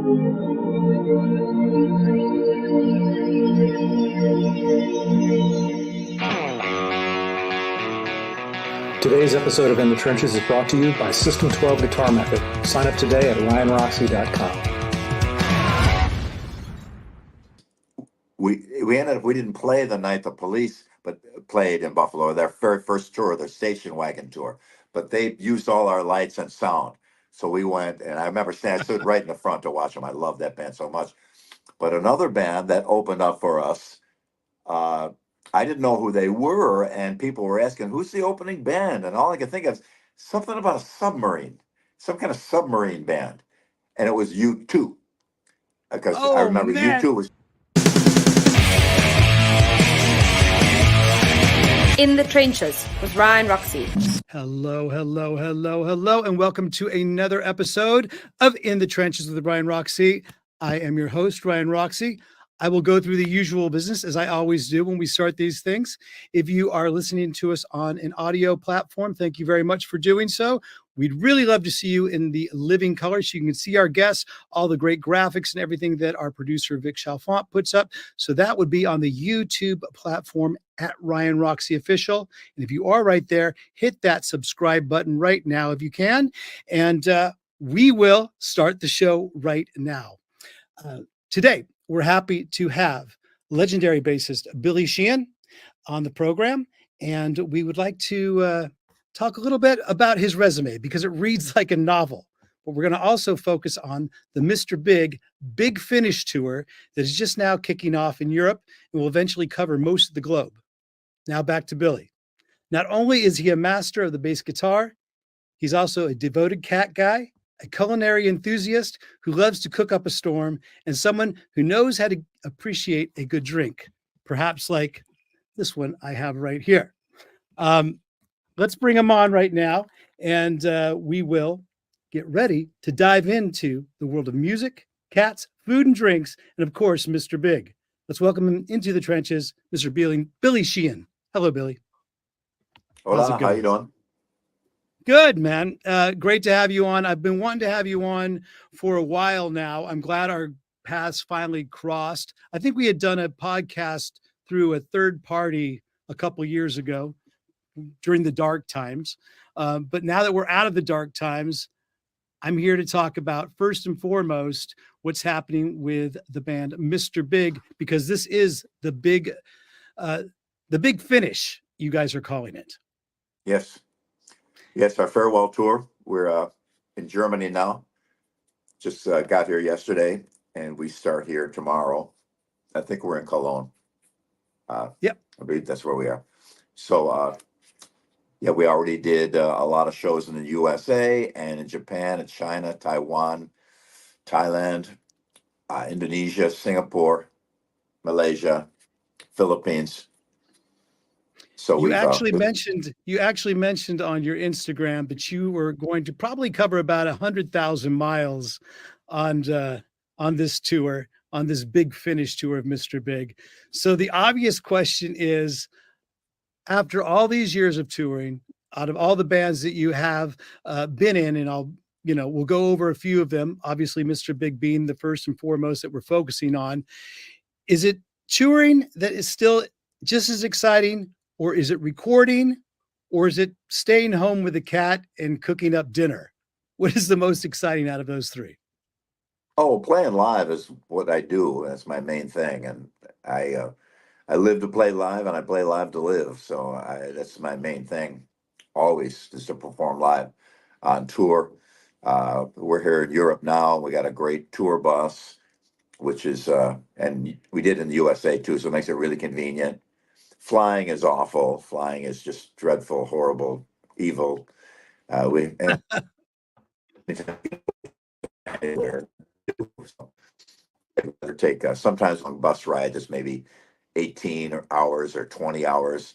Today's episode of In the Trenches is brought to you by System 12 Guitar Method. Sign up today at ryanroxie.com. We ended up, we didn't play the night the Police but played in Buffalo, their very first tour, their station wagon tour. But they used all our lights and sound. So we went, and I remember I stood right in the front to watch them. I love that band so much. But another band that opened up for us, I didn't know who they were, and people were asking, who's the opening band? And all I could think of is something about a submarine, some kind of submarine band. And it was U2. Because I remember man. U2 was... In the Trenches with Ryan Roxie. Hello, and welcome to another episode of In the Trenches with Ryan Roxie. I am your host, Ryan Roxie. I will go through the usual business as I always do when we start these things. If you are listening to us on an audio platform, thank you very much for doing so. We'd really love to see you in the living color so you can see our guests, all the great graphics and everything that our producer Vic Chalfant puts up. So that would be on the YouTube platform at Ryan Roxie Official. And if you are right there, hit that subscribe button right now if you can. And we will start the show right now. Today, we're happy to have legendary bassist Billy Sheehan on the program. And we would like to talk a little bit about his resume because it reads like a novel. But we're going to also focus on the Mr. Big Finish tour that is just now kicking off in Europe and will eventually cover most of the globe. Now back to Billy. Not only is he a master of the bass guitar, he's also a devoted cat guy, a culinary enthusiast who loves to cook up a storm, and someone who knows how to appreciate a good drink, perhaps like this one I have right here. Let's bring him on right now, and we will get ready to dive into the world of music, cats, food and drinks, and of course, Mr. Big. Let's welcome him into the trenches, Mr. Billy Sheehan. Hello, Billy. Hola, how you doing? Good, man. Great to have you on. I've been wanting to have you on for a while now. I'm glad our paths finally crossed. I think we had done a podcast through a third party a couple years ago during the dark times. But now that we're out of the dark times, I'm here to talk about, first and foremost, what's happening with the band Mr. Big, because this is the big finish, you guys are calling it. Yes, our farewell tour. We're in Germany now. Just got here yesterday, and we start here tomorrow. I think we're in Cologne. Yep. I believe that's where we are. So, we already did a lot of shows in the USA and in Japan and China, Taiwan, Thailand, Indonesia, Singapore, Malaysia, Philippines. So you actually mentioned on your Instagram that you were going to probably cover about 100,000 miles on this tour, on this Big Finish tour of Mr. Big. So the obvious question is, after all these years of touring, out of all the bands that you have been in, and we'll go over a few of them, obviously Mr. Big being the first and foremost that we're focusing on, is it touring that is still just as exciting? Or is it recording, or is it staying home with the cat and cooking up dinner? What is the most exciting out of those three? Oh, playing live is what I do. That's my main thing. And I live to play live, and I play live to live. So that's my main thing, always, is to perform live on tour. We're here in Europe now. We got a great tour bus, which is, and we did in the USA too, so it makes it really convenient. Flying is awful. Flying is just dreadful, horrible, evil. Take sometimes on bus ride is maybe 18 hours or 20 hours,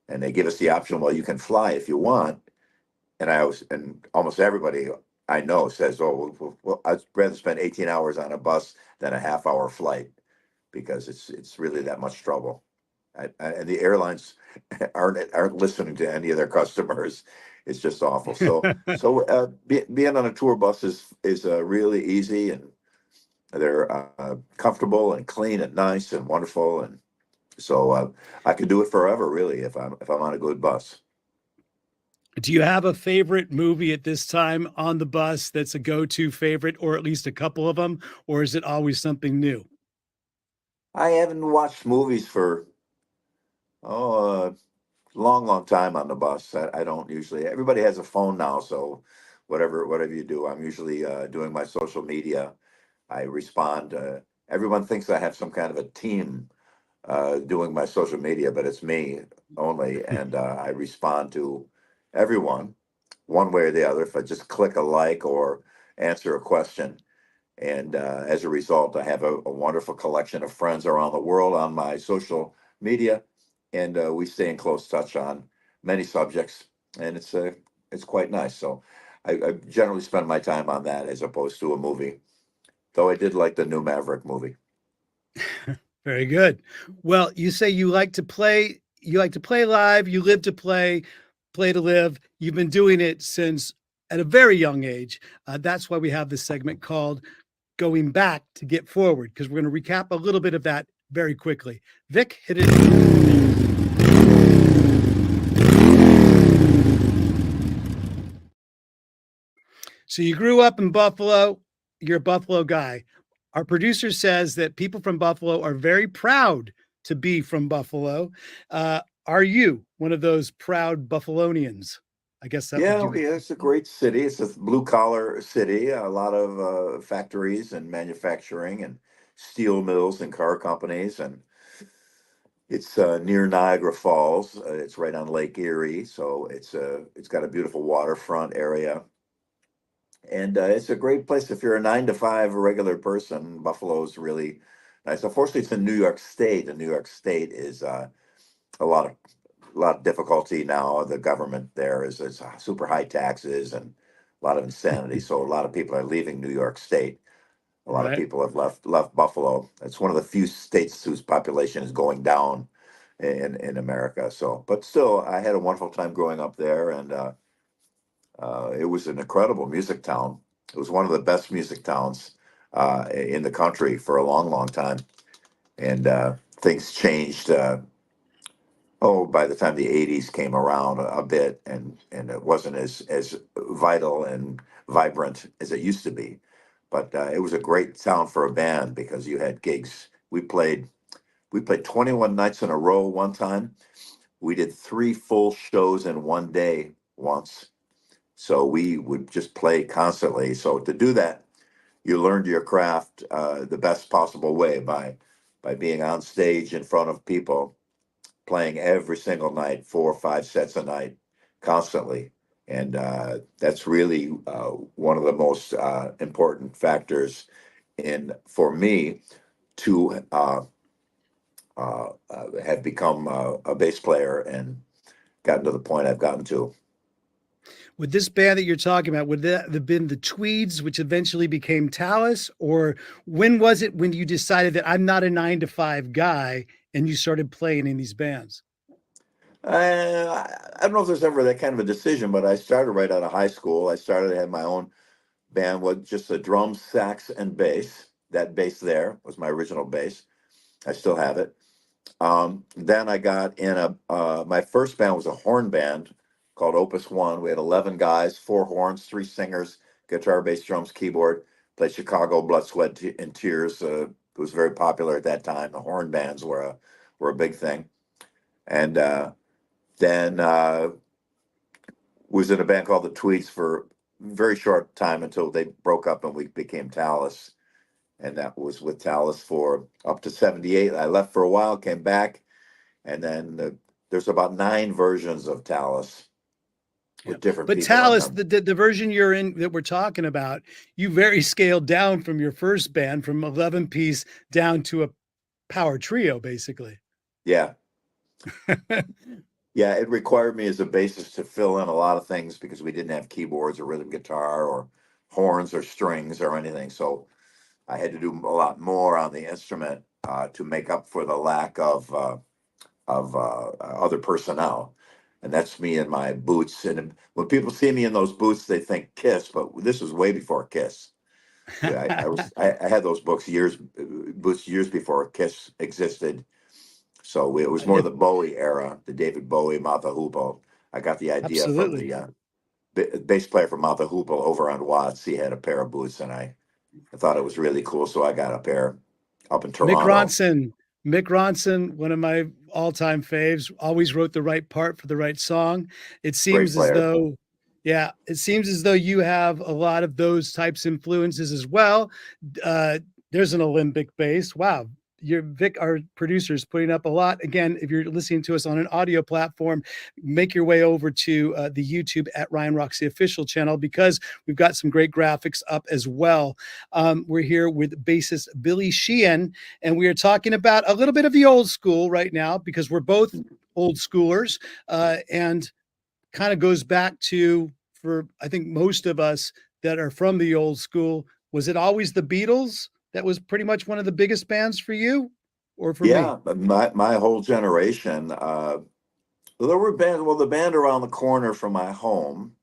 and they give us the option. Well, you can fly if you want, and almost everybody I know says, "Oh, well, I'd rather spend 18 hours on a bus than a half-hour flight because it's really that much trouble." And the airlines aren't listening to any of their customers. It's just awful. So being on a tour bus is really easy, and They're comfortable and clean and nice and wonderful, and so I could do it forever, really, if I'm on a good bus. Do you have a favorite movie at this time on the bus that's a go-to favorite, or at least a couple of them, or is it always something new? I haven't watched movies for a long, long time on the bus. I don't usually. Everybody has a phone now, so whatever you do, I'm usually doing my social media. I respond. Everyone thinks I have some kind of a team doing my social media, but it's me only, and I respond to everyone one way or the other. If I just click a like or answer a question, and as a result, I have a wonderful collection of friends around the world on my social media, and we stay in close touch on many subjects, and it's quite nice. So I generally spend my time on that as opposed to a movie, though I did like the new Maverick movie. Very good. Well, you say you like to play live, you live to play, play to live. You've been doing it since at a very young age. That's why we have this segment called Going Back to Get Forward, because we're going to recap a little bit of that very quickly. Vic, hit it. So you grew up in Buffalo. You're a Buffalo guy. Our producer says that people from Buffalo are very proud to be from Buffalo. Are you one of those proud Buffalonians? I guess that would Yeah, do it. yeah, it's a great city. It's a blue collar city, a lot of factories and manufacturing and steel mills and car companies. And it's near Niagara Falls. It's right on Lake Erie. So it's got a beautiful waterfront area. And it's a great place if you're a 9 to 5 regular person. Buffalo's really nice. Unfortunately, it's in New York State, and New York State is a lot of difficulty now. The government there is super high taxes and a lot of insanity. So a lot of people are leaving New York State. A lot of Right. people have left Buffalo. It's one of the few states whose population is going down in America. So, but still, I had a wonderful time growing up there, and it was an incredible music town. It was one of the best music towns in the country for a long, long time. And things changed. By the time the '80s came around a bit, and it wasn't as vital and vibrant as it used to be. But it was a great town for a band because you had gigs. We played 21 nights in a row one time. We did 3 full shows in one day once. So we would just play constantly. So to do that, you learned your craft the best possible way by being on stage in front of people, playing every single night, 4 or 5 sets a night, constantly. And that's really one of the most important factors in for me to have become a bass player and gotten to the point I've gotten to. Would this band that you're talking about, would that have been the Tweeds, which eventually became Talus? Or when was it when you decided that I'm not a 9 to 5 guy and you started playing in these bands? I don't know if there's ever that kind of a decision, but I started right out of high school. I started to have my own band with just a drum, sax, and bass. That bass there was my original bass. I still have it. Then I got in my first band was a horn band called Opus One. We had 11 guys, 4 horns, 3 singers, guitar, bass, drums, keyboard. Played Chicago, Blood, Sweat, and Tears. It was very popular at that time. The horn bands were a big thing. And then was in a band called the Tweets for a very short time until they broke up and we became Talus. And that was with Talus for up to '78. I left for a while, came back, and then there's about 9 versions of Talus Yeah. with different But people on Talus, them. the version you're in that we're talking about, you very scaled down from your first band from 11 piece down to a power trio, basically. Yeah. Yeah, it required me as a bassist to fill in a lot of things because we didn't have keyboards or rhythm guitar or horns or strings or anything. So I had to do a lot more on the instrument to make up for the lack of other personnel. And that's me in my boots. And when people see me in those boots, they think Kiss, but this was way before Kiss. I had those books years before Kiss existed. So it was more It, the Bowie era, the David Bowie, Mouth of Hoople. I got the idea from absolutely. the bass player from Mouth of Hoople over on Watts. He had a pair of boots, and I thought it was really cool. So I got a pair up in Mick Toronto. Ronson. Mick Ronson, one of my all-time faves, always wrote the right part for the right song. It Great seems as player. though, yeah, it seems as though you have a lot of those types influences as well. Uh, there's an Olympic bass. Wow. Your Vic, our producer, is putting up a lot. Again, if you're listening to us on an audio platform, make your way over to the YouTube at Ryan Roxie official channel, because we've got some great graphics up as well. We're here with bassist Billy Sheehan, and we are talking about a little bit of the old school right now, because we're both old schoolers, and kind of goes back to, for I think most of us that are from the old school, was it always the Beatles that was pretty much one of the biggest bands for you, or for me? Yeah, but my whole generation. There were bands. Well, the band around the corner from my home,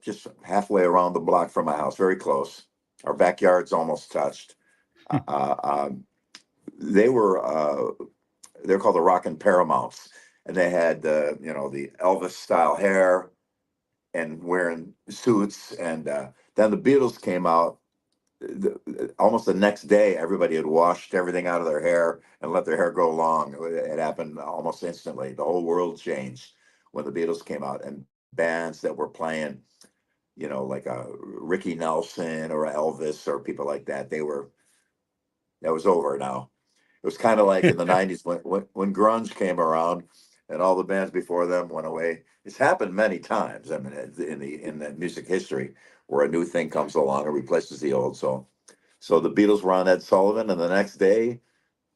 just halfway around the block from my house, very close. Our backyards almost touched. Uh, um, they were they're called the Rockin' Paramounts, and they had the Elvis style hair and wearing suits. And then the Beatles came out. Almost the next day, everybody had washed everything out of their hair and let their hair grow long. It happened almost instantly. The whole world changed when the Beatles came out, and bands that were playing, like a Ricky Nelson or Elvis or people like that. That was over now. It was kind of like in the '90s when grunge came around, and all the bands before them went away. It's happened many times. I mean, in the music history, where a new thing comes along and replaces the old. So the Beatles were on Ed Sullivan, and the next day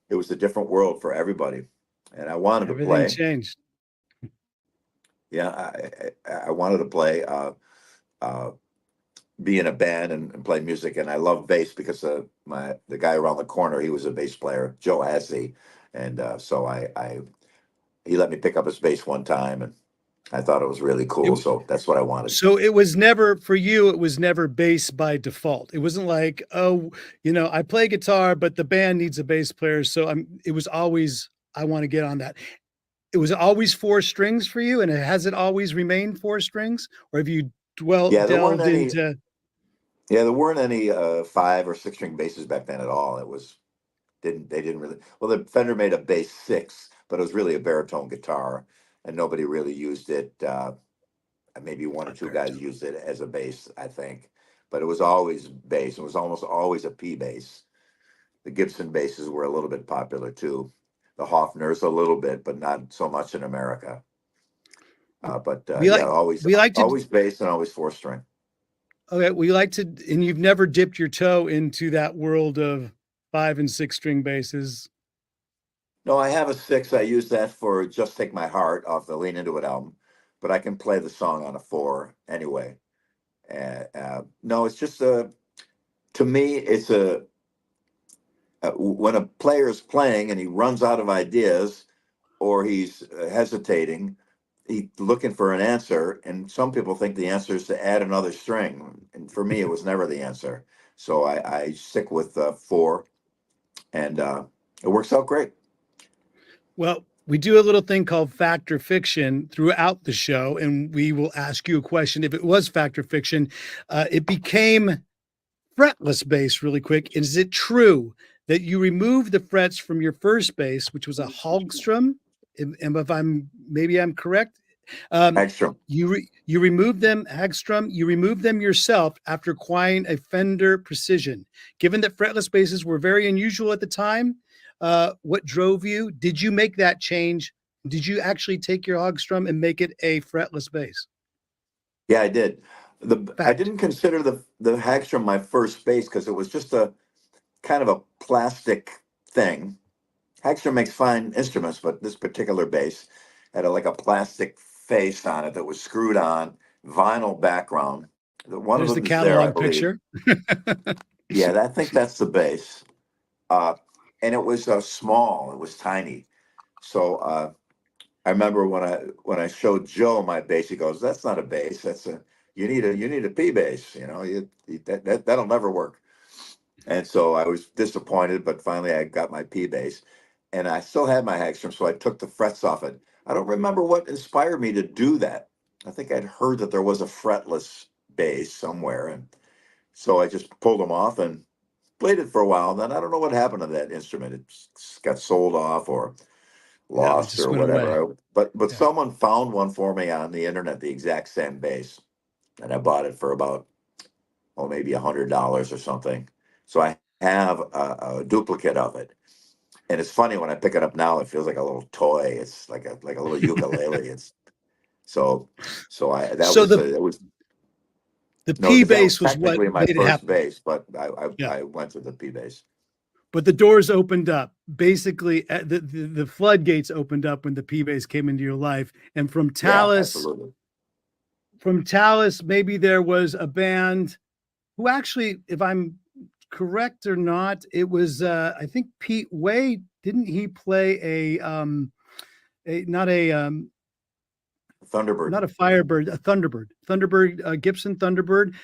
it was a different world for everybody. And I wanted to Everything play. changed. Yeah, I wanted to play. Uh, be in a band and play music. And I love bass because the guy around the corner, he was a bass player, Joe Hassey. And so he let me pick up his bass one time, and I thought it was really It, cool. So that's what I wanted. so it was never, for you, it was never bass by default. It wasn't like, oh, I play guitar, but the band needs a bass player. So it was always, I want to get on that. It was always four strings for you, and has it always remained four strings, or have you Yeah, delved into? there weren't any 5 or 6 string basses back then at all. It was didn't they didn't really well the Fender made a bass 6, but it was really a baritone guitar, and nobody really used it. Maybe one or two guys used it as a bass, I think, but it was always bass. It was almost always a P bass. The Gibson basses were a little bit popular too. The Hofners a little bit, but not so much in America. But We yeah, like we like to always bass and always 4 string. Okay, we like to, and you've never dipped your toe into that world of 5 and 6 string basses. No, I have a 6. I use that for "Just Take My Heart" off the Lean Into It album, but I can play the song on a 4 anyway. No, it's just to me, it's when a player is playing and he runs out of ideas, or he's hesitating, he's looking for an answer. And some people think the answer is to add another string. And for me, it was never the answer. So I stick with 4, and it works out great. Well, we do a little thing called fact or fiction throughout the show, and we will ask you a question. If it was fact or fiction, it became fretless bass really quick. Is it true that you removed the frets from your first bass, which was a Hagstrom? And if maybe I'm correct. Extra. You removed them, Hagstrom. You removed them yourself after acquiring a Fender Precision. Given that fretless basses were very unusual at the time, what drove you? Did you make that change? Did you actually take your Hagstrom and make it a fretless bass? Yeah, I did. I Fact. didn't consider the Hagstrom my first bass because it was just a kind of a plastic thing. Hagstrom makes fine instruments, but this particular bass had like a plastic face on it that was screwed on, vinyl background. One of There's the them is there, I catalog believe. picture. Yeah, I think that's the bass. Uh, and it was small. It was tiny. So I remember when I showed Joe my bass, he goes, "That's not a bass. you need a P bass, that'll never work. And so I was disappointed, but finally I got my P bass, and I still had my Hagstrom, so I took the frets off it. I don't remember what inspired me to do that. I think I'd heard that there was a fretless bass somewhere, and so I just pulled them off and played it for a while. And then I don't know what happened to that instrument. It got sold off or Yeah, it lost just or went away. whatever. But Yeah. someone found one for me on the internet, the exact same bass, and I bought it for about maybe $100 or something. So I have a duplicate of it, and it's funny when I pick it up now. It feels like a little toy. It's like a little ukulele. It's so I that So was it was the no, P that was bass was what technically my made it first happen. bass, but Yeah. I went to the P bass. But the doors opened up. Basically, the floodgates opened up when the P bass came into your life. And from Yeah, Tallis, absolutely. maybe there was a band who actually, if I'm correct or not, it was I think Pete Way. Didn't he play not Thunderbird. a Firebird, a Thunderbird, Gibson Thunderbird?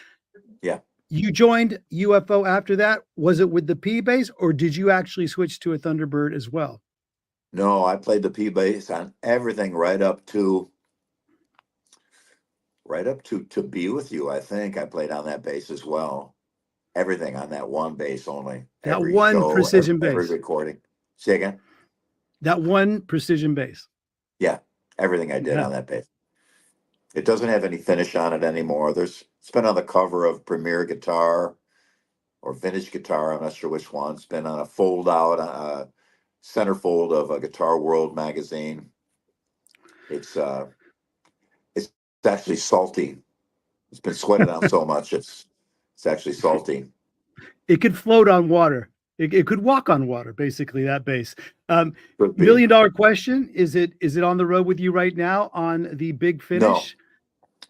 Yeah. You joined UFO after that. Was it with the P bass, or did you actually switch to a Thunderbird as well? No, I played the P bass on everything right up to To Be With You. I think I played on that bass as well. Everything on that one bass only. That Every one show, precision every bass. recording. Say again? That one precision bass. Yeah, everything I did Yeah. on that bass. It doesn't have any finish on it anymore. It's been on the cover of Premier Guitar or Vintage Guitar. I'm not sure which one. It's been on a fold out, centerfold of a Guitar World magazine. It's actually salty. It's been sweated out so much. It's actually salty. It could float on water. It could walk on water, basically, that bass. Could be. $1 million question. Is it on the road with you right now on the Big Finish?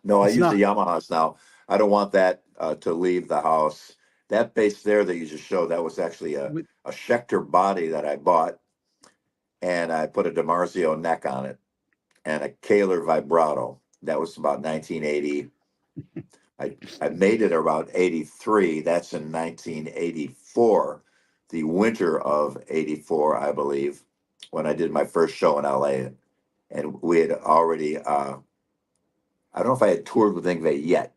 No, I It's use not. the Yamahas now. I don't want that to leave the house. That bass there that you just showed, that was actually a Schecter body that I bought, and I put a DiMarzio neck on it and a Kahler vibrato. That was about 1980. I made it about 83. That's in 1984, the winter of 84, I believe, when I did my first show in LA. And we had already, I don't know if I had toured with Yngwie yet.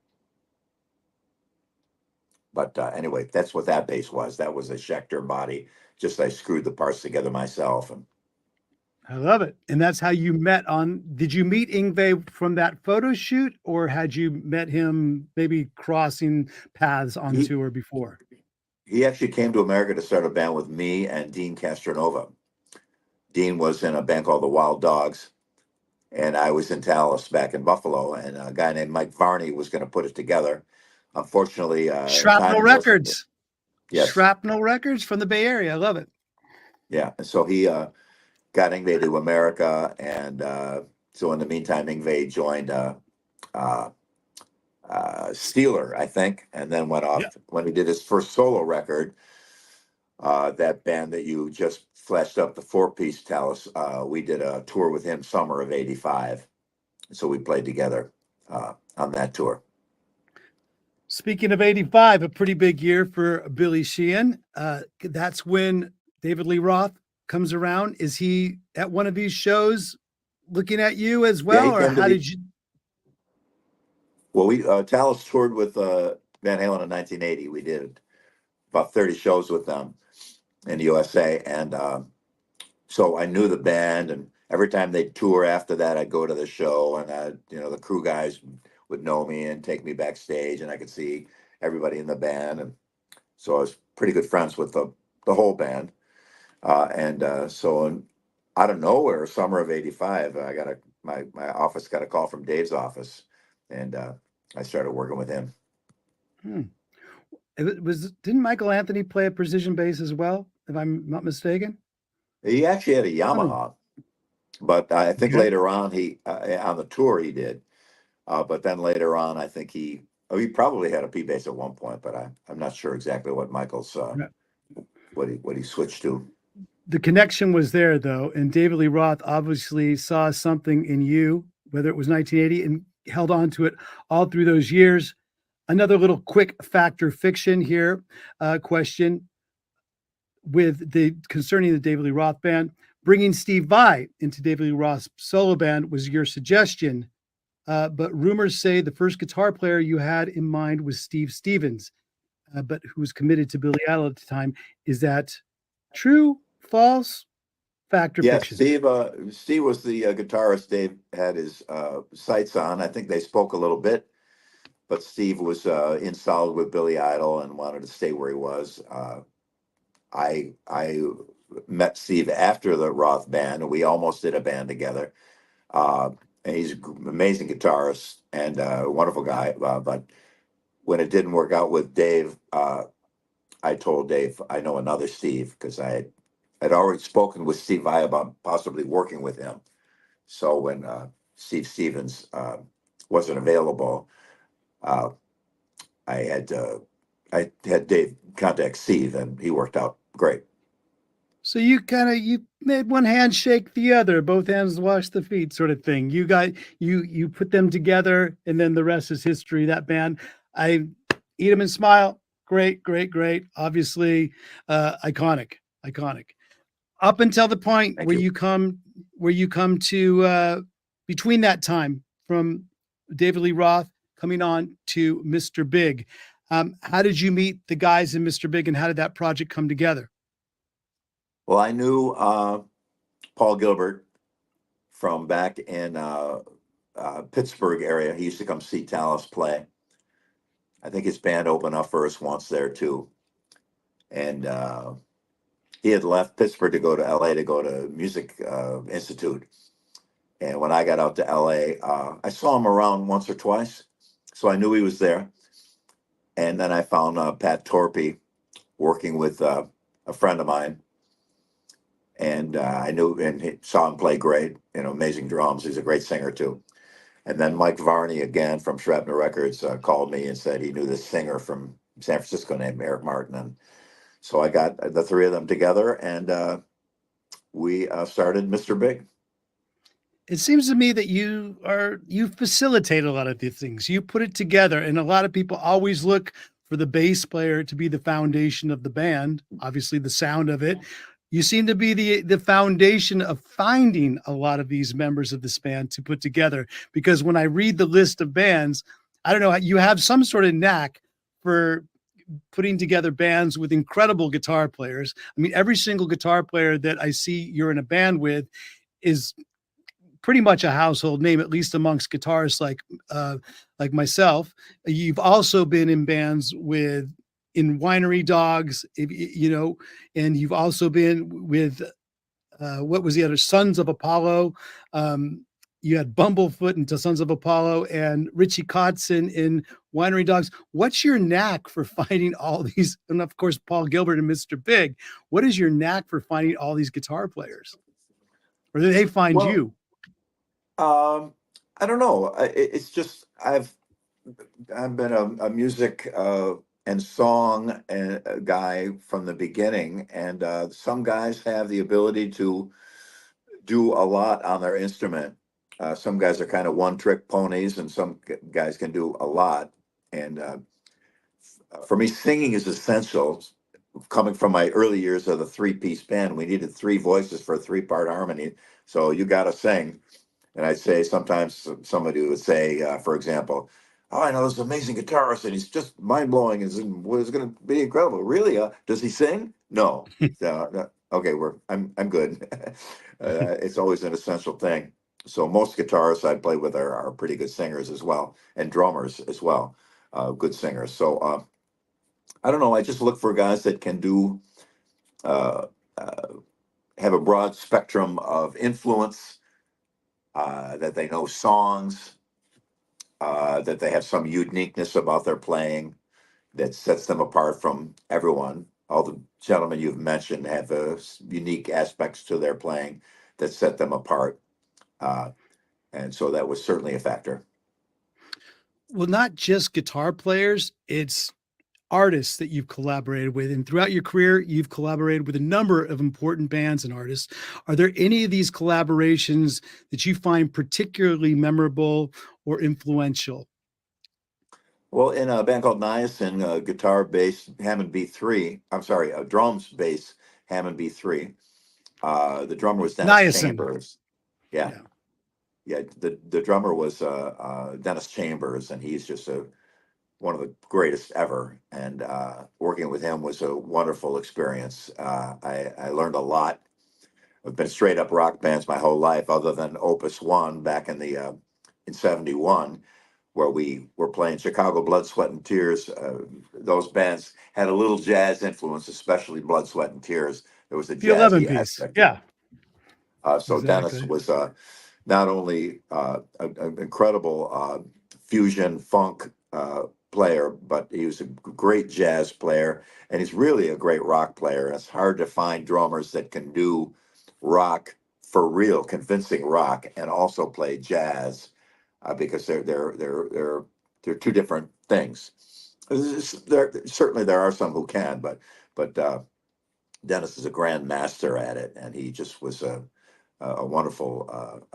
But anyway, that's what that bass was. That was a Schecter body. Just I screwed the parts together myself. And I love it. And that's how you met on. Did you meet Yngwie from that photo shoot, or had you met him maybe crossing paths on tour before? He actually came to America to start a band with me and Dean Castronova. Dean was in a band called the Wild Dogs, and I was in Tallis back in Buffalo, and a guy named Mike Varney was going to put it together. Unfortunately, Shrapnel Records. Yes. Shrapnel Records from the Bay Area. I love it. Yeah. And so he got Yngwie to America, and so in the meantime, Yngwie joined Steeler, I think, and then went off when he did his first solo record. That band that you just flashed up, the 4-piece Tallis, we did a tour with him summer of '85. So we played together on that tour. Speaking of '85, a pretty big year for Billy Sheehan. That's when David Lee Roth comes around. Is he at one of these shows looking at you as well, or how did you? Well, we Tallis toured with Van Halen in 1980. We did about 30 shows with them in the USA, and so I knew the band. And every time they'd tour after that, I'd go to the show, and the crew guys would know me and take me backstage, and I could see everybody in the band, and so I was pretty good friends with the whole band. So out of nowhere, summer of '85, I got my office got a call from Dave's office, and I started working with him. Didn't Michael Anthony play a precision bass as well, if I'm not mistaken? He actually had a Yamaha, but I think later on he on the tour he did. But then later on, I think he probably had a P bass at one point, but I'm not sure exactly what Michael's what he switched to. The connection was there though, and David Lee Roth obviously saw something in you, whether it was 1980, and held on to it all through those years. Another little quick fact or fiction here question with the concerning the David Lee Roth band. Bringing Steve Vai into David Lee Roth's solo band was your suggestion, but rumors say the first guitar player you had in mind was Steve Stevens, but who was committed to Billy Idol at the time. Is that true, false, fact, or Yes, fiction? Steve was the guitarist Dave had his sights on. I think they spoke a little bit, but Steve was in solid with Billy Idol and wanted to stay where he was. I met Steve after the Roth band, and we almost did a band together. And he's an amazing guitarist and a wonderful guy. But when it didn't work out with Dave, I told Dave I know another Steve because I'd already spoken with Steve Vai about possibly working with him. So when Steve Stevens wasn't available, uh, I had Dave contact Steve, and he worked out great. So you made one hand shake the other, both hands wash the feet, sort of thing. You put them together, and then the rest is history. That band, I eat them and smile. Great, great, great. Obviously, iconic. Up until the point Thank where you. you come to between that time from David Lee Roth coming on to Mr. Big. How did you meet the guys in Mr. Big, and how did that project come together? Well, I knew Paul Gilbert from back in Pittsburgh area. He used to come see Tallis play. I think his band opened up for us once there too. And he had left Pittsburgh to go to LA to go to Music Institute. And when I got out to LA, I saw him around once or twice. So I knew he was there. And then I found Pat Torpy working with a friend of mine. And I knew and saw him play great, amazing drums. He's a great singer too. And then Mike Varney again from Shrapnel Records called me and said he knew this singer from San Francisco named Eric Martin. And so I got the three of them together, and we started Mr. Big. It seems to me that you facilitate a lot of these things. You put it together, and a lot of people always look for the bass player to be the foundation of the band, obviously the sound of it. You seem to be the foundation of finding a lot of these members of this band to put together, because when I read the list of bands, I don't know, you have some sort of knack for putting together bands with incredible guitar players. I mean, every single guitar player that I see you're in a band with is pretty much a household name, at least amongst guitarists like myself. You've also been in bands in Winery Dogs, and you've also been with what was the other, Sons of Apollo. You had Bumblefoot into Sons of Apollo and Richie Kotzen in Winery Dogs. What's your knack for finding all these? And of course, Paul Gilbert and Mr. Big. What is your knack for finding all these guitar players? Or do they find you? I don't know. It's just I've been a music and song guy from the beginning, and some guys have the ability to do a lot on their instrument. Some guys are kind of one-trick ponies, and some guys can do a lot. And for me, singing is essential. Coming from my early years of the three-piece band, we needed three voices for a three-part harmony. So you got to sing. And I'd say sometimes somebody would say, for example, "Oh, I know this amazing guitarist, and he's just mind-blowing. It's going to be incredible." Really? Does he sing? No. No. Okay, I'm good. It's always an essential thing. So most guitarists I play with are pretty good singers as well, and drummers as well, good singers. So I don't know. I just look for guys that can do have a broad spectrum of influence, that they know songs, that they have some uniqueness about their playing that sets them apart from everyone. All the gentlemen you've mentioned have unique aspects to their playing that set them apart. And so that was certainly a factor. Well, not just guitar players. artists that you've collaborated with, and throughout your career, you've collaborated with a number of important bands and artists. Are there any of these collaborations that you find particularly memorable or influential? Well, in a band called Niacin, guitar, bass, Hammond B3. I'm sorry, drums, bass, Hammond B3. The drummer was Dennis Niacin. Chambers. Yeah, Yeah. yeah. The drummer was Dennis Chambers, and he's just one of the greatest ever. And working with him was a wonderful experience. I learned a lot. I've been straight up rock bands my whole life, other than Opus One back in the in '71, where we were playing Chicago Blood, Sweat, and Tears. Those bands had a little jazz influence, especially Blood, Sweat, and Tears. There was a The 11 jazzy piece. aspect to it. Yeah, So Dennis exactly. was not only an incredible fusion funk player, but he was a great jazz player, and he's really a great rock player. It's hard to find drummers that can do rock for real, convincing rock, and also play jazz, because they're two different things. There are some who can, but Dennis is a grand master at it, and he just was a wonderful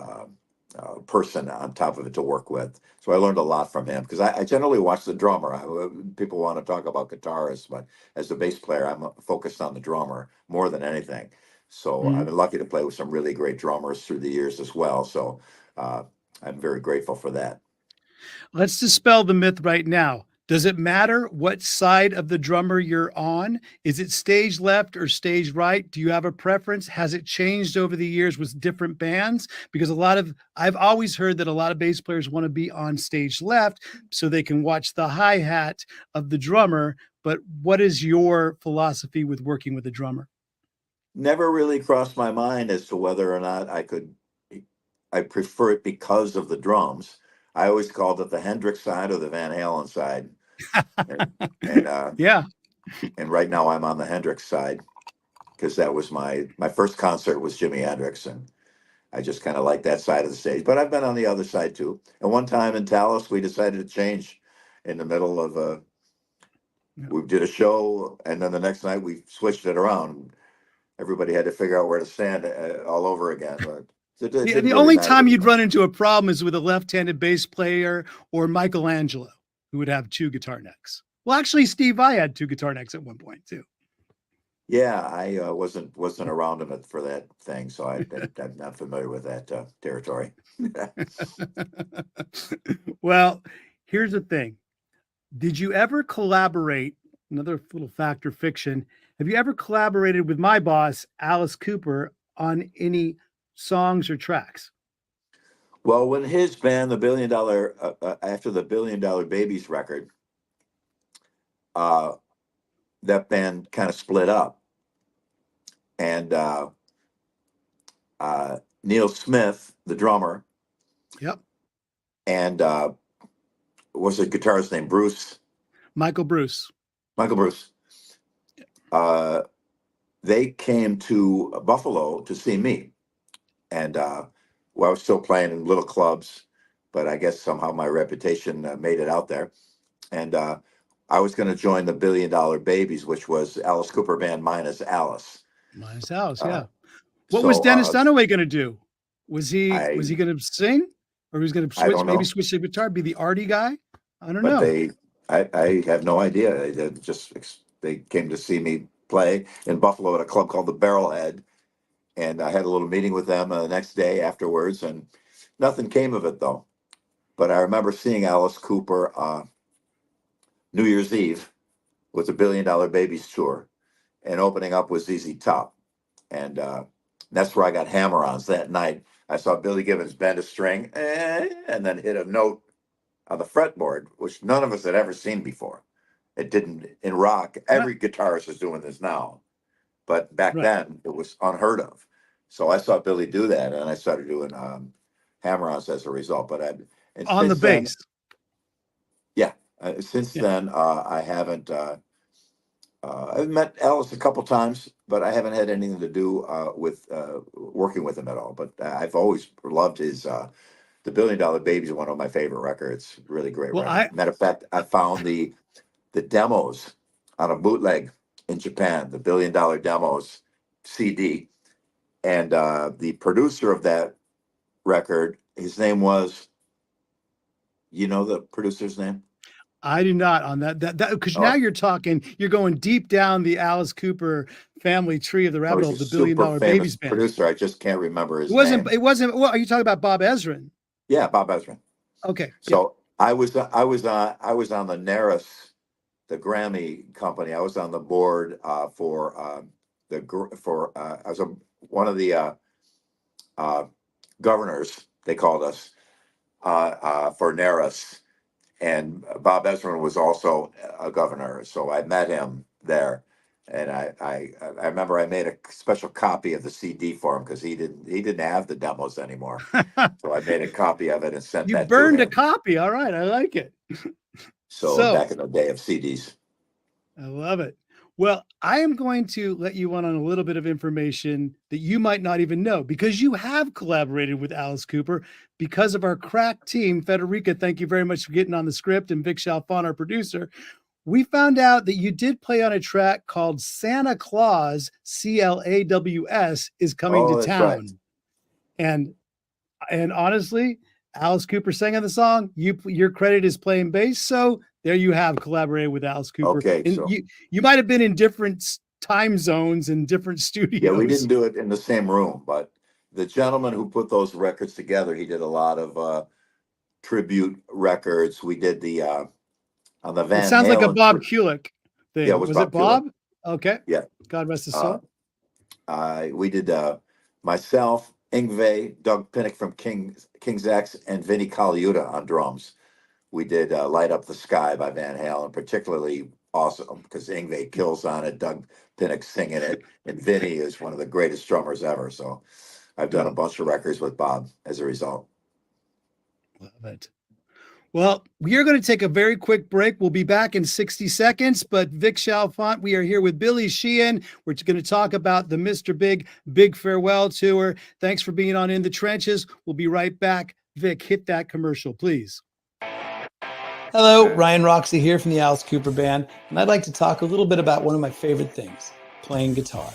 person on top of it to work with. So I learned a lot from him, because I generally watch the drummer. People want to talk about guitarists, but as a bass player, I'm focused on the drummer more than anything. So I've Mhm. been lucky to play with some really great drummers through the years as well. So I'm very grateful for that. Let's dispel the myth right now. Does it matter what side of the drummer you're on? Is it stage left or stage right? Do you have a preference? Has it changed over the years with different bands? Because I've always heard that a lot of bass players want to be on stage left so they can watch the hi-hat of the drummer. But what is your philosophy with working with a drummer? Never really crossed my mind as to whether or not I prefer it because of the drums. I always called it the Hendrix side or the Van Halen side. And and uh, Yeah. and right now I'm on the Hendrix side, because that was my first concert was Jimi Hendrix, and I just kind of like that side of the stage. But I've been on the other side too. And one time in Dallas, we decided to change in the middle of Yeah. we did a show, and then the next night we switched it around. Everybody had to figure out where to stand all over again. But it The, didn't the really only matter to time me you'd much. run into a problem is with a left-handed bass player or Michelangelo, who would have two guitar necks. Well, actually, Steve Vai had two guitar necks at one point too. Yeah, I wasn't around him for that thing, so I'm not familiar with that territory. Well, here's the thing. Did you ever collaborate? Another little fact or fiction. Have you ever collaborated with my boss, Alice Cooper, on any songs or tracks? Well, when his band, after the Billion Dollar Babies record, uh, that band kind of split up, and Neil Smith, the drummer, Yep. and was a guitarist named Michael Bruce. Michael Bruce. Uh, they came to Buffalo to see me, and well, I was still playing in little clubs, but I guess somehow my reputation made it out there, and I was going to join the Billion Dollar Babies, which was Alice Cooper band minus Alice. Minus Alice, Uh, yeah. What was so Dennis Dunaway going to do? Was he I going to sing, or he was going to I don't maybe know, switch to guitar, be the arty guy? I don't but know. I have no idea. They came to see me play in Buffalo at a club called the Barrelhead, and I had a little meeting with them the next day afterwards, and nothing came of it though. But I remember seeing Alice Cooper New Year's Eve with the Billion Dollar Babies tour, and opening up was ZZ Top, and that's where I got hammer-ons that night. I saw Billy Gibbons bend a string and then hit a note on the fretboard, which none of us had ever seen before. It didn't in rock. Right. Every guitarist is doing this now, but back Right. then it was unheard of. So I saw Billy do that, and I started doing hammer-ons as a result. And On the since then, bass. yeah, Yeah. I haven't. I've met Alice a couple times, but I haven't had anything to do with working with him at all. But I've always loved his "The Billion Dollar Baby" is one of my favorite records. Really great Well, record. Matter of fact, I found the demos on a bootleg in Japan, the $1 Billion Demos CD. And the producer of that record, his name was, you know the producer's name? I do not on that because now Oh, you're going deep down the Alice Cooper family tree of the no, rabbit he's hole a of the Billion super Dollar famous Babies band. producer. I just can't remember It his wasn't, name. it wasn't, well, are you talking about Bob Ezrin? Yeah, Bob Ezrin. Okay. Yeah. So I was on the Naris, the Grammy company. I was on the board for I was one of the uh, governors. They called us for Naris, and Bob Ezrin was also a governor. So I met him there, and I remember I made a special copy of the CD for him because he didn't have the demos anymore. So I made a copy of it and sent You that to burned a him. copy. All right. I like it. So So back in the day of CDs. I love it. Well, I am going to let you on a little bit of information that you might not even know because you have collaborated with Alice Cooper because of our crack team. Federica, thank you very much for getting on the script, and Vic Chalfon, our producer. We found out that you did play on a track called Santa Claus, Claws, is coming to Oh, that's right. town. And honestly, Alice Cooper sang on the song. Your credit is playing bass, so there you have collaborated with Alice Cooper. Okay, And so you might have been in different time zones and different yeah, we studios. didn't do it in the same room, but the gentleman who put those records together, he did a lot of tribute records. We did the on the It Van sounds like a Halen. Bob Kulick Yeah, it thing. was Was it Bob Kulick. Bob? Okay. Yeah. God rest his Uh, soul. we did myself, Yngwie, Doug Pinnick from King's X, and Vinnie Colaiuta on drums. We did "Light Up the Sky" by Van Halen, particularly awesome because Yngwie kills on it, Doug Pinnick singing it, and Vinnie is one of the greatest drummers ever. So I've done a Dope. bunch of records with Bob as a result. Love it. Well, we are going to take a very quick break. We'll be back in 60 seconds. But Vic Chalfont, we are here with Billy Sheehan. We're going to talk about the Mr. Big Farewell Tour. Thanks for being on In the Trenches. We'll be right back. Vic, hit that commercial, please. Hello, Ryan Roxie here from the Alice Cooper Band, and I'd like to talk a little bit about one of my favorite things, playing guitar.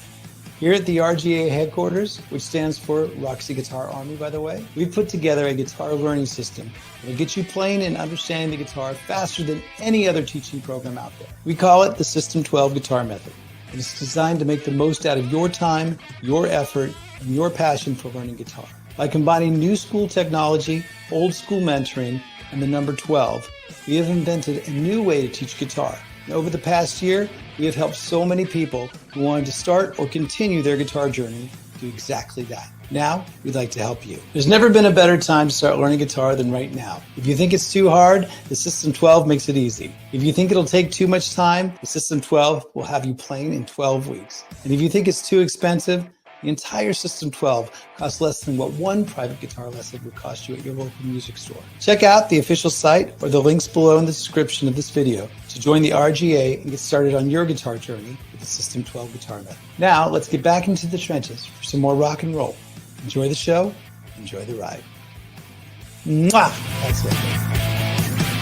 Here at the RGA headquarters, which stands for Roxie Guitar Army, by the way, we've put together a guitar learning system that will get you playing and understanding the guitar faster than any other teaching program out there. We call it the System 12 Guitar Method. And it's designed to make the most out of your time, your effort, and your passion for learning guitar. By combining new school technology, old school mentoring, and the number 12, we have invented a new way to teach guitar. And over the past year, we have helped so many people who wanted to start or continue their guitar journey do exactly that. Now, we'd like to help you. There's never been a better time to start learning guitar than right now. If you think it's too hard, the System 12 makes it easy. If you think it'll take too much time, the System 12 will have you playing in 12 weeks. And if you think it's too expensive, the entire System 12 costs less than what one private guitar lesson would cost you at your local music store. Check out the official site or the links below in the description of this video to join the RGA and get started on your guitar journey with the System 12 Guitar Method. Now, let's get back into the trenches for some more rock and roll. Enjoy the show, enjoy the ride. Mwah! That's it.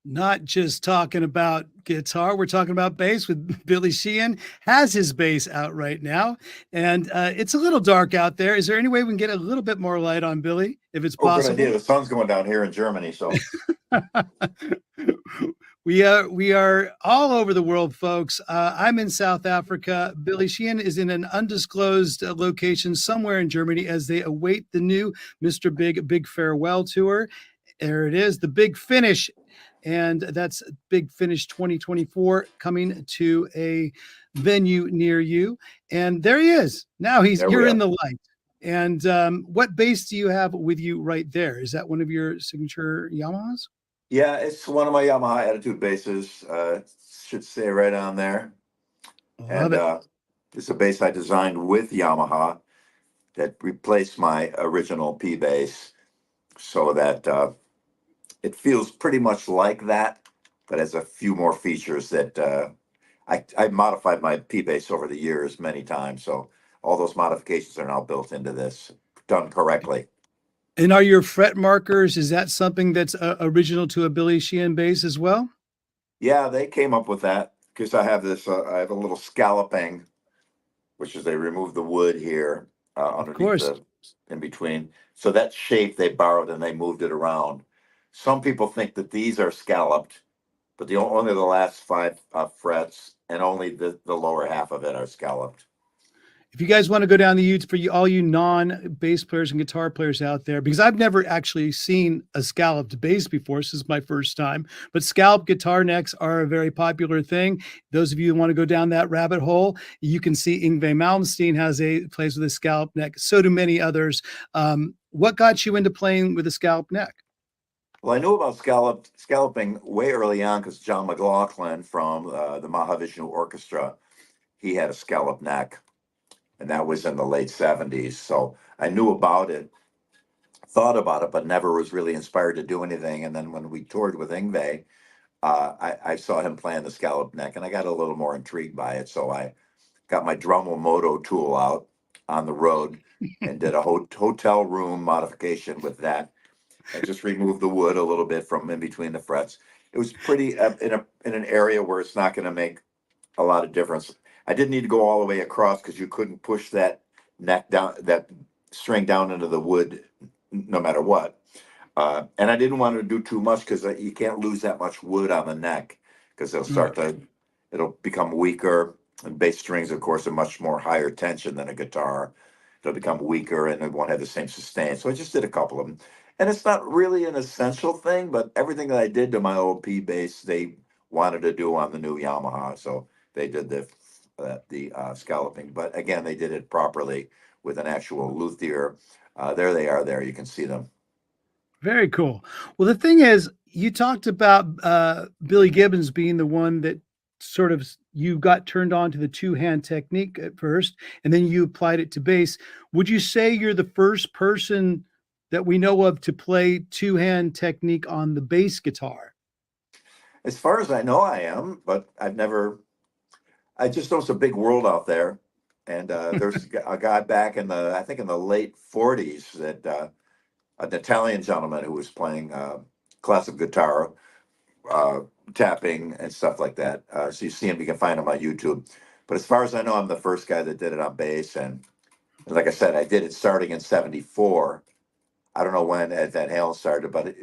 Not just talking about guitar, we're talking about bass with Billy Sheehan. Has his bass out right now, and it's a little dark out there. Is there any way we can get a little bit more light on Billy, if it's Good possible? idea. The sun's going down here in Germany, so we are all over the world, folks. I'm in South Africa. Billy Sheehan is in an undisclosed location somewhere in Germany as they await the new Mr. Big Farewell Tour. There it is, the Big Finish. And that's Big Finish 2024 coming to a venue near you. And there he is. Now you're in the light. And what bass do you have with you right there? Is that one of your signature Yamahas? yeah, it's one of my Yamaha Attitude basses. Should say right on there. Love it. It's a bass I designed with Yamaha that replaced my original P bass, so that it feels pretty much like that, but has a few more features that I modified my P bass over the years many times. So all those modifications are now built into this, done correctly. And are your fret markers, is that something that's original to a Billy Sheehan bass as well? Yeah, they came up with that because I have this. I have a little scalloping, which is they remove the wood here Of underneath course. the in between. So that shape they borrowed and they moved it around. Some people think that these are scalloped, but only the last five frets and only the lower half of it are scalloped. If you guys want to go down the Utes for you, all you non-bass players and guitar players out there, because I've never actually seen a scalloped bass before. This is my first time, but scalloped guitar necks are a very popular thing. Those of you who want to go down that rabbit hole, you can see Yngwie Malmsteen plays with a scalloped neck. So do many others. What got you into playing with a scalloped neck? Well, I knew about scalloping way early on because John McLaughlin from the Mahavishnu Orchestra, he had a scallop neck, and that was in the late 70s. So I knew about it, thought about it, but never was really inspired to do anything. And then when we toured with Yngwie, I saw him playing the scallop neck, and I got a little more intrigued by it. So I got my Dremel Moto tool out on the road and did a hotel room modification with that, and just removed the wood a little bit from in between the frets. It was pretty in an area where it's not going to make a lot of difference. I didn't need to go all the way across because you couldn't push that neck down, that string down into the wood, no matter what. And I didn't want to do too much because you can't lose that much wood on the neck because it'll become weaker. And bass strings, of course, are much more higher tension than a guitar. It'll become weaker and it won't have the same sustain. So I just did a couple of them. And it's not really an essential thing, but everything that I did to my old P bass, they wanted to do on the new Yamaha. So they did the scalloping. But again, they did it properly with an actual luthier. There they are there. You can see them. Very cool. Well, the thing is, you talked about Billy Gibbons being the one that sort of you got turned on to the two-hand technique at first, and then you applied it to bass. Would you say you're the first person that we know of to play two-hand technique on the bass guitar? As far as I know, I am, but I just know it's a big world out there. And there's a guy back I think in the late 40s that an Italian gentleman who was playing classic guitar, uh, tapping and stuff like that. So you see him, you can find him on YouTube. But as far as I know, I'm the first guy that did it on bass. And like I said, I did it starting in 74. I don't know when Ed Van Halen started, but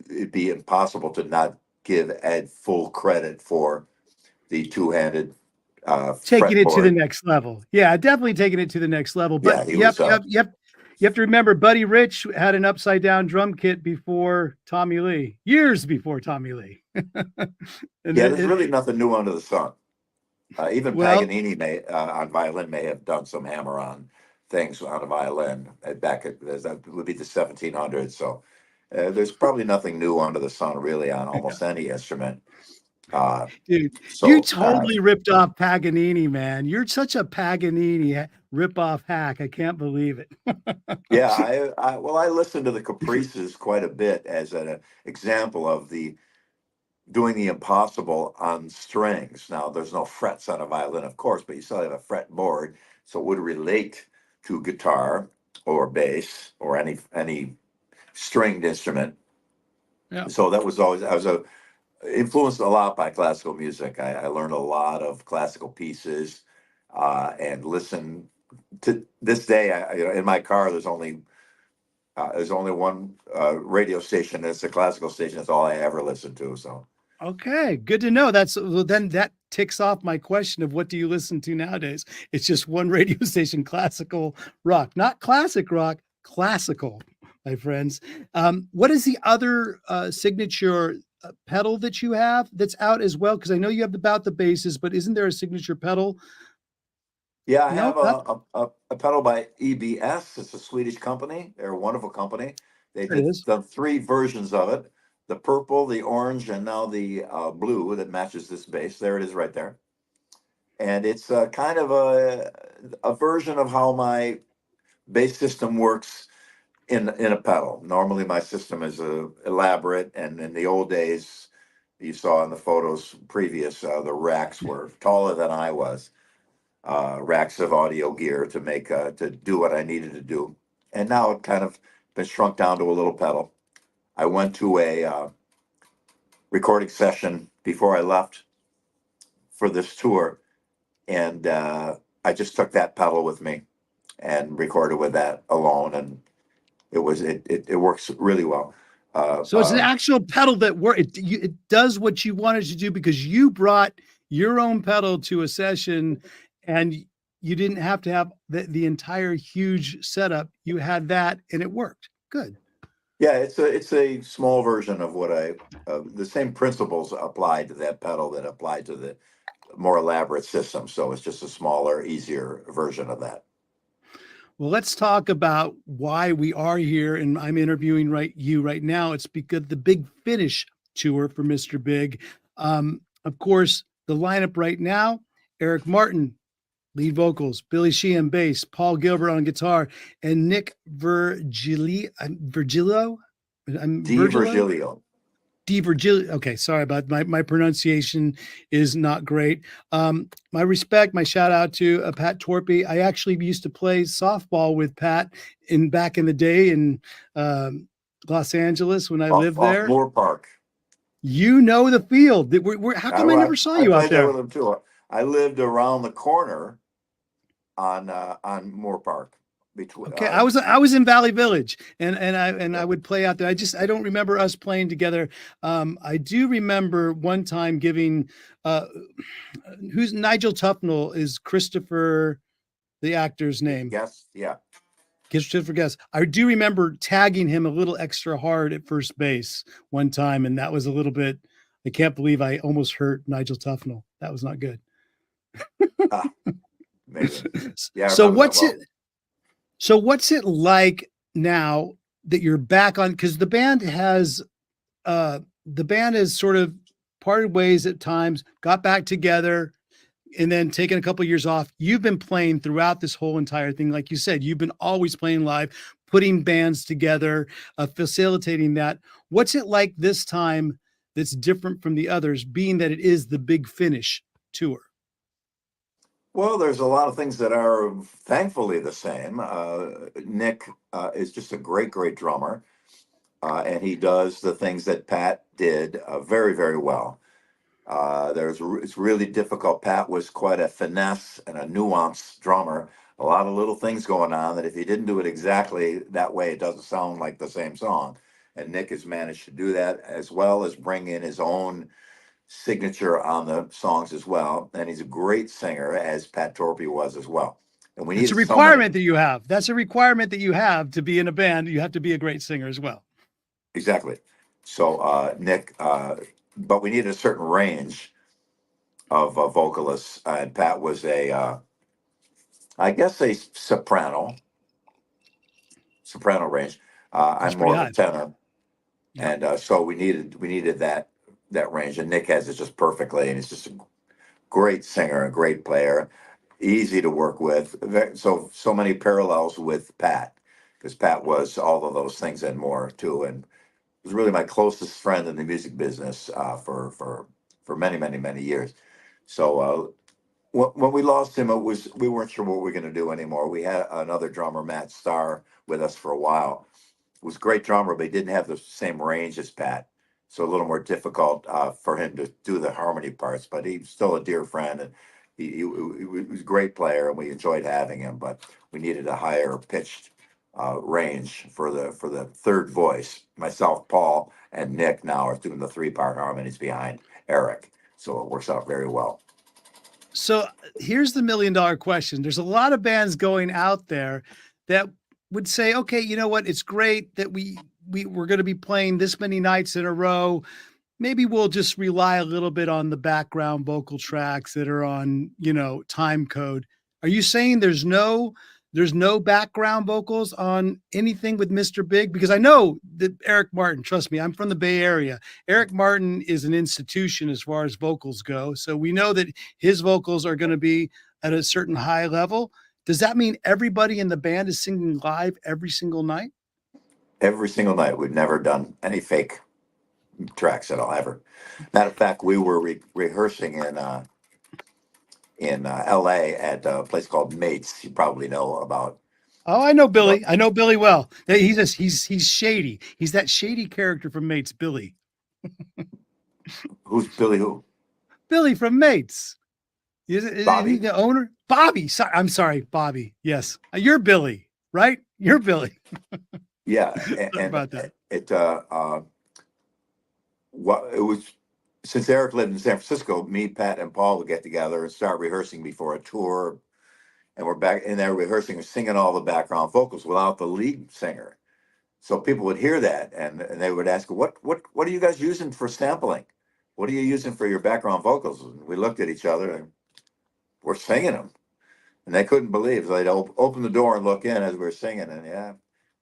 it'd be impossible to not give Ed full credit for the two-handed Taking it to the fretboard. next level. Yeah, definitely taking it to the next level. But Yeah, he was. you have to remember, Buddy Rich had an upside down drum kit before Tommy Lee, years before Tommy Lee. And Yeah, there's really nothing new under the sun. Even well, Paganini on violin may have done some hammer-on things on a violin that would be the 1700s. So there's probably nothing new under the sun really on almost any instrument. dude, you So totally ripped off Paganini, man. You're such a Paganini rip-off hack. I can't believe it. yeah, I listen to the Caprices quite a bit as an example of the doing the impossible on strings. Now, there's no frets on a violin, of course, but you still have a fretboard, so it would relate to guitar or bass or any stringed instrument. Yeah. So that was always I was influenced a lot by classical music. I learned a lot of classical pieces and listen to this day. In my car, there's only one radio station. It's a classical station. That's all I ever listen to. So. Okay, good to know. Then that ticks off my question of what do you listen to nowadays? It's just one radio station, classical rock, not classic rock, classical, my friends. What is the other signature pedal that you have that's out as well? Because I know you have about the basses, but isn't there a signature pedal? Yeah, I No, have a pedal by EBS. It's a Swedish company. They're a wonderful company. They there it did is. done three versions of it: the purple, the orange, and now the blue that matches this bass. There it is, right there. And it's kind of a version of how my bass system works in a pedal. Normally, my system is elaborate, and in the old days, you saw in the photos previous, the racks were taller than I was. Racks of audio gear to make to do what I needed to do. And now it kind of been shrunk down to a little pedal. I went to a recording session before I left for this tour, and I just took that pedal with me and recorded with that alone, and it works really well. So it's an actual pedal that it does what you wanted to do because you brought your own pedal to a session, and you didn't have to have the entire huge setup. You had that, and it worked. Good. Yeah, it's a small version of what the same principles apply to that pedal that apply to the more elaborate system. So it's just a smaller, easier version of that. Well, let's talk about why we are here, and I'm interviewing you right now. It's because the Big Finish tour for Mr. Big. Of course, the lineup right now: Eric Martin, lead vocals; Billy Sheehan, bass; Paul Gilbert on guitar; and Nick Virgilio. Virgilio. Virgilio. Okay, sorry about my pronunciation is not great. My respect, my shout out to Pat Torpy. I actually used to play softball with Pat back in the day in Los Angeles when I lived there. Moore Park. You know the field. How come I never saw you out there? With him too. I lived around the corner on Moore Park. Okay, I was in Valley Village, and I would play out there. I don't remember us playing together. I do remember one time giving who's Nigel Tufnell is Christopher, the actor's name. Yes, yeah. Christopher Guest. I do remember tagging him a little extra hard at first base one time, and that was a little bit. I can't believe I almost hurt Nigel Tufnell. That was not good. Maybe. Yeah. So what's it like now that you're back on? Because the band has sort of parted ways at times, got back together, and then taken a couple of years off. You've been playing throughout this whole entire thing. Like you said, you've been always playing live, putting bands together, facilitating that. What's it like this time that's different from the others, being that it is the Big Finish tour? Well, there's a lot of things that are thankfully the same. Nick is just a great drummer, and he does the things that Pat did very, very well. It's really difficult. Pat was quite a finesse and a nuanced drummer. A lot of little things going on that if he didn't do it exactly that way, it doesn't sound like the same song. And Nick has managed to do that, as well as bring in his own signature on the songs as well. And he's a great singer, as Pat Torpy was as well. And we need It's a requirement that you have. That's a requirement that you have to be in a band. You have to be a great singer as well. Exactly. So Nick, but we needed a certain range of vocalists, and Pat was I guess a soprano range. I'm more of a tenor, and so we needed that range, and Nick has it just perfectly, and he's just a great singer, a great player, easy to work with. So many parallels with Pat, because Pat was all of those things and more too, and was really my closest friend in the music business for many years. So when we lost him, we weren't sure what we were going to do anymore. We had another drummer, Matt Starr, with us for a while. He was a great drummer, but he didn't have the same range as Pat, so a little more difficult for him to do the harmony parts. But he's still a dear friend, and he was a great player, and we enjoyed having him. But we needed a higher pitched range for the third voice. Myself, Paul, and Nick now are doing the 3-part harmonies behind Eric, so it works out very well. So here's the $1 million question. There's a lot of bands going out there that would say, okay, you know what? It's great that we're going to be playing this many nights in a row. Maybe we'll just rely a little bit on the background vocal tracks that are on, time code. Are you saying there's no background vocals on anything with Mr. Big? Because I know that Eric Martin, trust me, I'm from the Bay Area. Eric Martin is an institution as far as vocals go. So we know that his vocals are going to be at a certain high level. Does that mean everybody in the band is singing live every single night? Every single night. We've never done any fake tracks at all, ever. Matter of fact, we were rehearsing in LA at a place called Mates. You probably know about. Oh, I know Billy. I know Billy well. He's shady. He's that shady character from Mates, Billy. Who's Billy who? Billy from Mates. Is he Bobby? the owner? Bobby. I'm sorry, Bobby. Yes. You're Billy, right? You're Billy. Yeah, Sorry about that. What it was since Eric lived in San Francisco, me, Pat, and Paul would get together and start rehearsing before a tour, and we're back in there rehearsing and singing all the background vocals without the lead singer. So people would hear that and they would ask, what are you guys using for sampling? What are you using for your background vocals? And we looked at each other and we're singing them. And they couldn't believe. So they'd open the door and look in as we were singing, and yeah,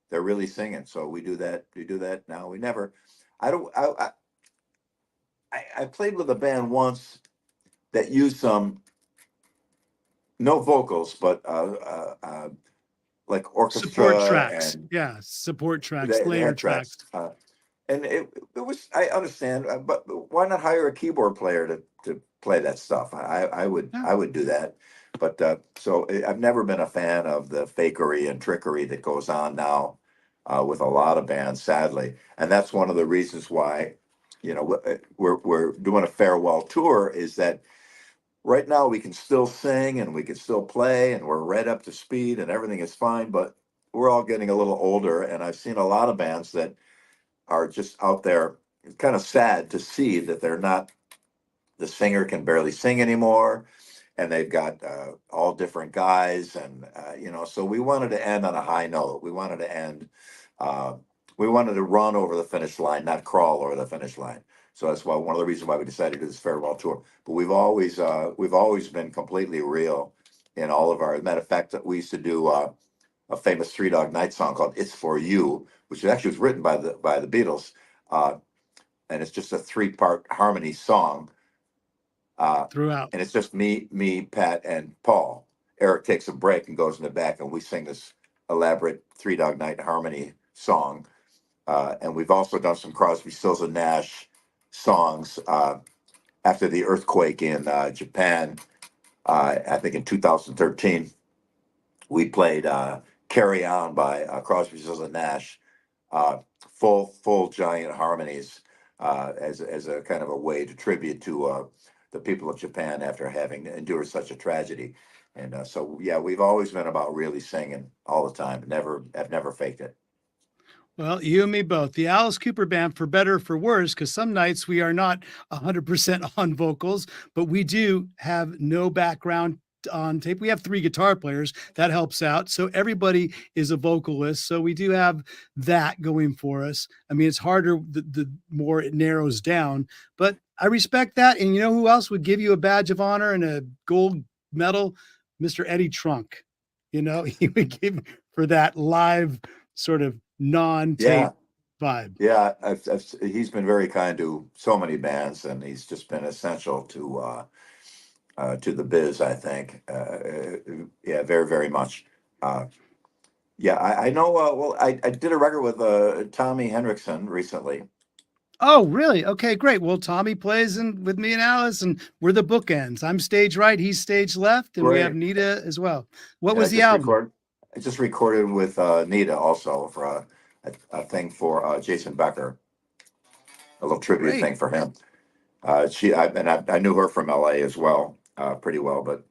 they're really singing. So we do that. We do that now. We never. I don't. I played with a band once that used some no vocals, but like Support orchestra, tracks. and Yeah. Support tracks, they layer had tracks. tracks. And it was, I understand, but why not hire a keyboard player to play that stuff? Yeah. I would do that. But I've never been a fan of the fakery and trickery that goes on now with a lot of bands, sadly. And that's one of the reasons why, we're doing a farewell tour, is that right now we can still sing and we can still play and we're right up to speed and everything is fine, but we're all getting a little older, and I've seen a lot of bands that are just out there. It's kind of sad to see that they're not, the singer can barely sing anymore, and they've got all different guys, and so we wanted to end on a high note. We wanted to end, we wanted to run over the finish line, not crawl over the finish line. So that's why, one of the reasons why we decided to do this farewell tour. But we've always been completely real in all of our. As a matter of fact, we used to do a famous Three Dog Night song called "It's for You," which actually was written by the Beatles, and it's just a 3-part harmony song, Throughout. and it's just me, Pat, and Paul. Eric takes a break and goes in the back, and we sing this elaborate Three Dog Night harmony song. And we've also done some Crosby, Stills, and Nash songs after the earthquake in Japan. I think in 2013, we played "Carry On" by Crosby, Stills, and Nash, full giant harmonies, as a kind of a way to tribute to the people of Japan after having endured such a tragedy. And so yeah, we've always been about really singing all the time. I've never faked it. Well, you and me both. The Alice Cooper Band, for better or for worse, because some nights we are not 100% on vocals, but we do have no background on tape. We have 3 guitar players. That helps out. So everybody is a vocalist. So we do have that going for us. I mean, it's harder the more it narrows down, but I respect that. And you know who else would give you a badge of honor and a gold medal? Mr. Eddie Trunk. He would give for that live sort of non-tape Yeah, vibe. yeah. He's been very kind to so many bands, and he's just been essential to the biz, I think. Yeah, very, very much. Yeah, I know. Well, I did a record with Tommy Hendrickson recently. Oh, really? Okay, great. Well, Tommy plays with me and Alice, and we're the bookends. I'm stage right, he's stage left, and we have Great. Nita as well. What And was the album? I just recorded with Nita also for a thing for Jason Becker, a little tribute Great. thing for him. I knew her from LA as well, pretty well. But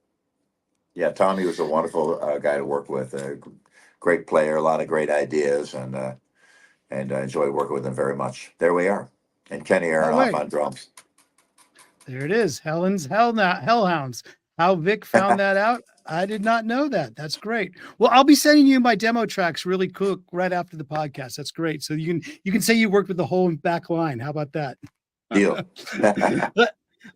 yeah, Tommy was a wonderful guy to work with. A great player, a lot of great ideas, and I enjoyed working with him very much. There we are, and Kenny Oh, Aronoff wait. on drums. There it is. Hellhounds. How Vic found that out, I did not know that. That's great. Well, I'll be sending you my demo tracks really quick right after the podcast. That's great. So you can say you worked with the whole back line. How about that? Deal.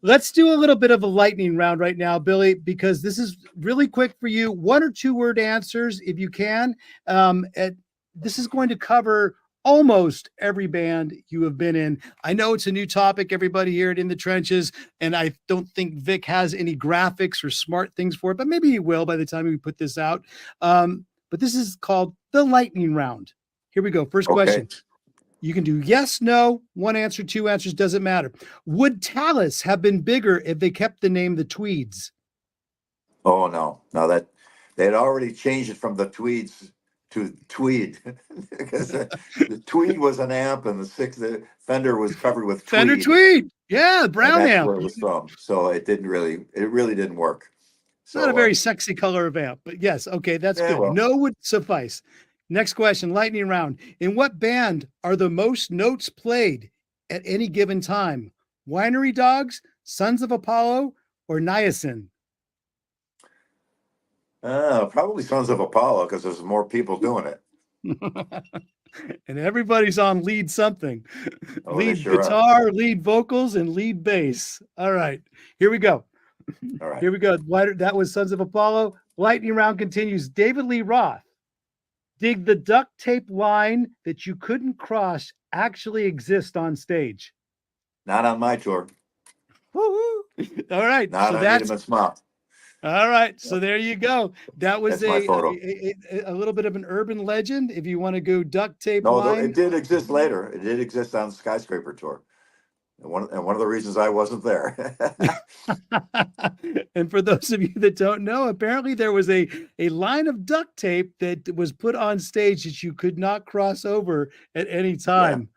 Let's do a little bit of a lightning round right now, Billy, because this is really quick for you. 1 or 2 word answers, if you can. This is going to cover almost every band you have been in. I know it's a new topic, everybody here at In the Trenches, and I don't think Vic has any graphics or smart things for it, but maybe he will by the time we put this out. But this is called the lightning round. Here we go. First question. You can do yes, no, 1 answer, 2 answers, doesn't matter. Would Talus have been bigger if they kept the name the Tweeds? Oh no, that they had already changed it from the Tweeds to tweed because the tweed was an amp, and the Fender was covered with Fender tweed, Tweed. Yeah, and brown that's amp. where it was from. So it really didn't work. Not a So very sexy color of amp, but yes, okay, that's yeah, good. well, No would suffice. Next question, lightning round. In what band are the most notes played at any given time? Winery Dogs, Sons of Apollo, or Niacin? probably Sons of Apollo because there's more people doing it. And everybody's on lead something. Oh, they Lead sure are. guitar, lead vocals, and lead bass. All right, here we go. All right. Here we go. That was Sons of Apollo. Lightning round continues. David Lee Roth. Did the duct tape line that you couldn't cross actually exist on stage? Not on my tour. Woo-hoo. All right. Not So on that's Needham Smile. all right. So there you go. That was That's my photo. a little bit of an urban legend. If you want to go duct tape No, line. it did exist later. It did exist on the Skyscraper tour. And one of the reasons I wasn't there. And for those of you that don't know, apparently there was a line of duct tape that was put on stage that you could not cross over at any time.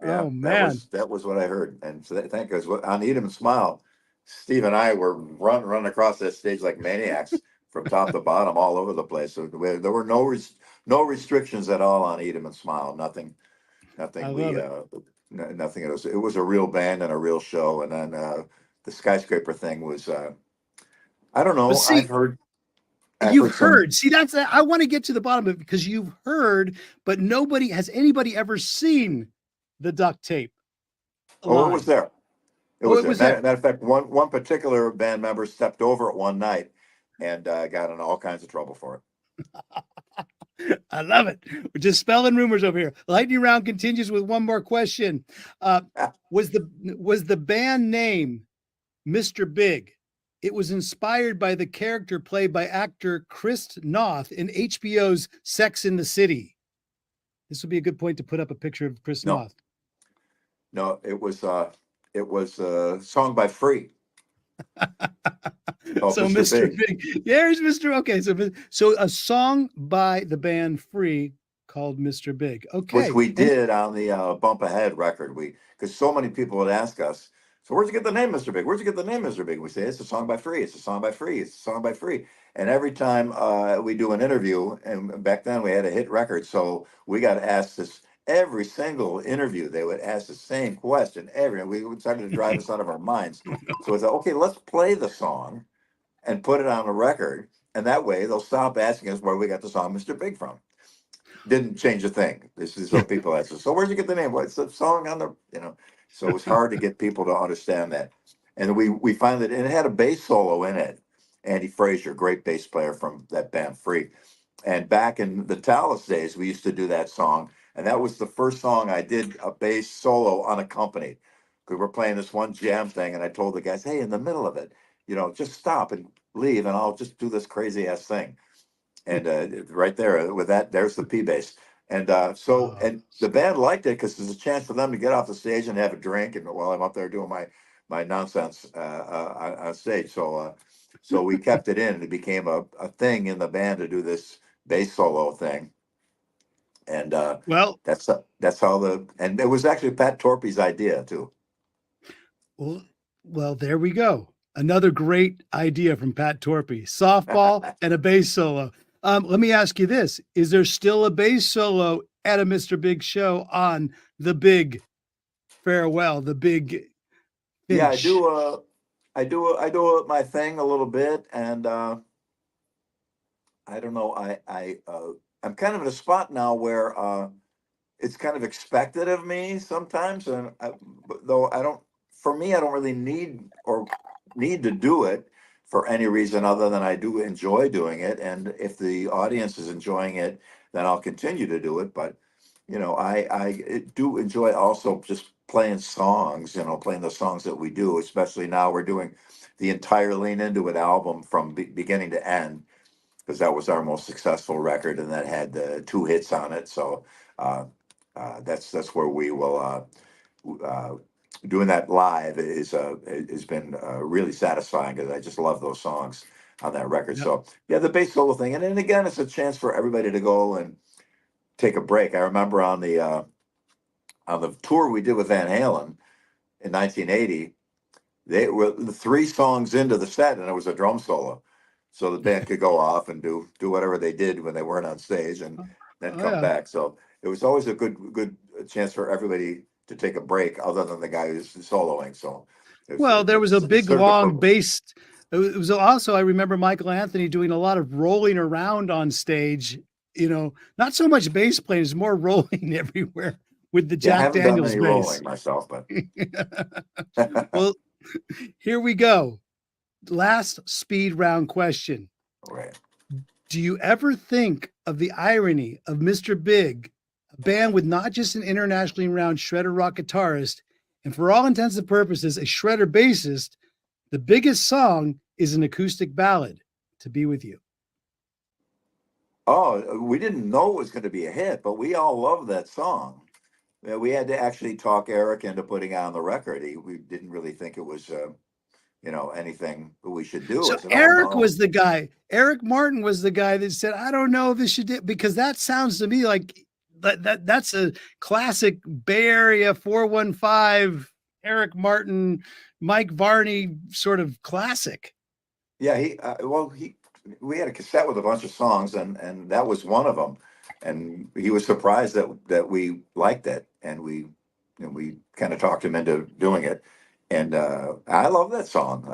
Yeah, Oh man, that was what I heard. And so thank goodness on Eat 'em and Smile, Steve and I were running across that stage like maniacs from top to bottom all over the place. So there were no restrictions at all on Eat 'em and Smile. Nothing. I love it. Nothing. It was a real band and a real show. And then the Skyscraper thing was I don't know. But see, I've you've some. heard. See, I want to get to the bottom of it because you've heard, but has anybody ever seen the duct tape? Oh, it was there. It Oh, was it there. was there. Matter of fact, one particular band member stepped over it one night and got in all kinds of trouble for it. I love it. We're just spelling rumors over here. Lightning round continues with one more question. Was the band name Mr.Big? It was inspired by the character played by actor Chris Noth in HBO's Sex in the City. This would be a good point to put up a picture of Chris Noth. No, it was a song by Free. So Mr. Big. There's Mr. Okay, so a song by the band Free called Mr. Big. Okay. Which we did on the Bump Ahead record. Because so many people would ask us, so where'd you get the name Mr. Big? Where'd you get the name Mr. Big? We say, it's a song by Free. It's a song by Free. It's a song by Free. And every time we do an interview, and back then we had a hit record, so we got asked this every single interview. They would ask the same question. We started to drive us out of our minds. So we thought, okay, let's play the song and put it on a record. And that way they'll stop asking us where we got the song Mr. Big from. Didn't change a thing. This is what people ask us. So where'd you get the name? What's the song on the, So it was hard to get people to understand that. And we found that, and it had a bass solo in it. Andy Frazier, great bass player from that band Free. And back in the Tallis days, we used to do that song. And that was the first song I did a bass solo unaccompanied. Because we're playing this one jam thing, and I told the guys, hey, in the middle of it, just stop and leave, and I'll just do this crazy ass thing. And right there, with that, there's the P bass. And and the band liked it because there's a chance for them to get off the stage and have a drink, and while I'm up there doing my nonsense on stage. So we kept it in, and it became a thing in the band to do this bass solo thing. And well, that's how and it was actually Pat Torpey's idea too. Well, there we go. Another great idea from Pat Torpey: softball and a bass solo. Let me ask you this: is there still a bass solo at a Mr. Big show on the Big Farewell, the Big Finish? Yeah, I do my thing a little bit, and I don't know. I'm kind of in a spot now where it's kind of expected of me sometimes, and though I don't. For me, I don't really need to do it for any reason other than I do enjoy doing it. And if the audience is enjoying it, then I'll continue to do it. But, I do enjoy also just playing songs, playing the songs that we do, especially now we're doing the entire Lean Into It album from beginning to end, because that was our most successful record and that had 2 hits on it. So that's where we will, doing that live has been really satisfying because I just love those songs on that record. Yep. So yeah, the bass solo thing, and then again, it's a chance for everybody to go and take a break. I remember on the tour we did with Van Halen in 1980, they were the 3 songs into the set, and it was a drum solo, so the band could go off and do whatever they did when they weren't on stage, and then Oh come yeah. back. So it was always a good chance for everybody to take a break, other than the guy who's soloing. So Well, there was a it big served a long purpose. bass. It was also, I remember Michael Anthony doing a lot of rolling around on stage. Not so much bass playing, it's more rolling everywhere with the Yeah, I Jack haven't done Daniels any bass. rolling myself, but Well, here we go. Last speed round question. right. Do you ever think of the irony of Mr. Big, a band with not just an internationally renowned shredder rock guitarist, and for all intents and purposes, a shredder bassist? The biggest song is an acoustic ballad, To Be With You. Oh, we didn't know it was going to be a hit, but we all love that song. Yeah, we had to actually talk Eric into putting it on the record. We didn't really think it was, anything that we should do. So I said, "Oh Eric no, was the guy. Eric Martin was the guy that said, "I don't know if this should do," because that sounds to me like that's a classic Bay Area 415 Eric Martin, Mike Varney sort of classic. yeah." We had a cassette with a bunch of songs, and that was one of them. And he was surprised that we liked it, and we kind of talked him into doing it. And I love that song.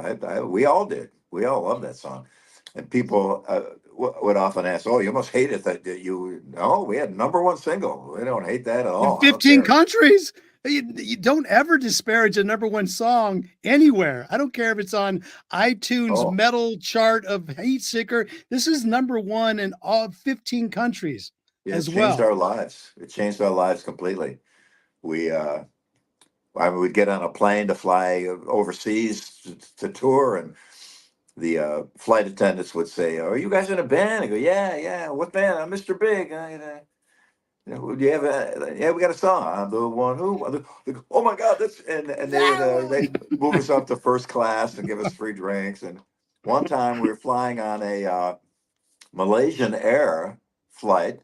We all did. We all love that song. And people would often ask, "Oh, you must hate it that you." No, we had #1 single. We don't hate that at In all. I don't 15 care. countries. You don't ever disparage a #1 song anywhere. I don't care if it's on iTunes Oh, metal chart of Heatseeker. This is #1 in all 15 countries yeah, it as changed well. our lives. It changed our lives completely. We I mean, we'd get on a plane to fly overseas to tour, and the flight attendants would say, "Are you guys in a band?" I go, "Yeah, yeah. What band? I'm Mr. Big. Do you have yeah, we got a song. I'm the one who." They go, "Oh my God, that's," and they move us up to first class and give us free drinks. And one time we were flying on a Malaysian Air flight,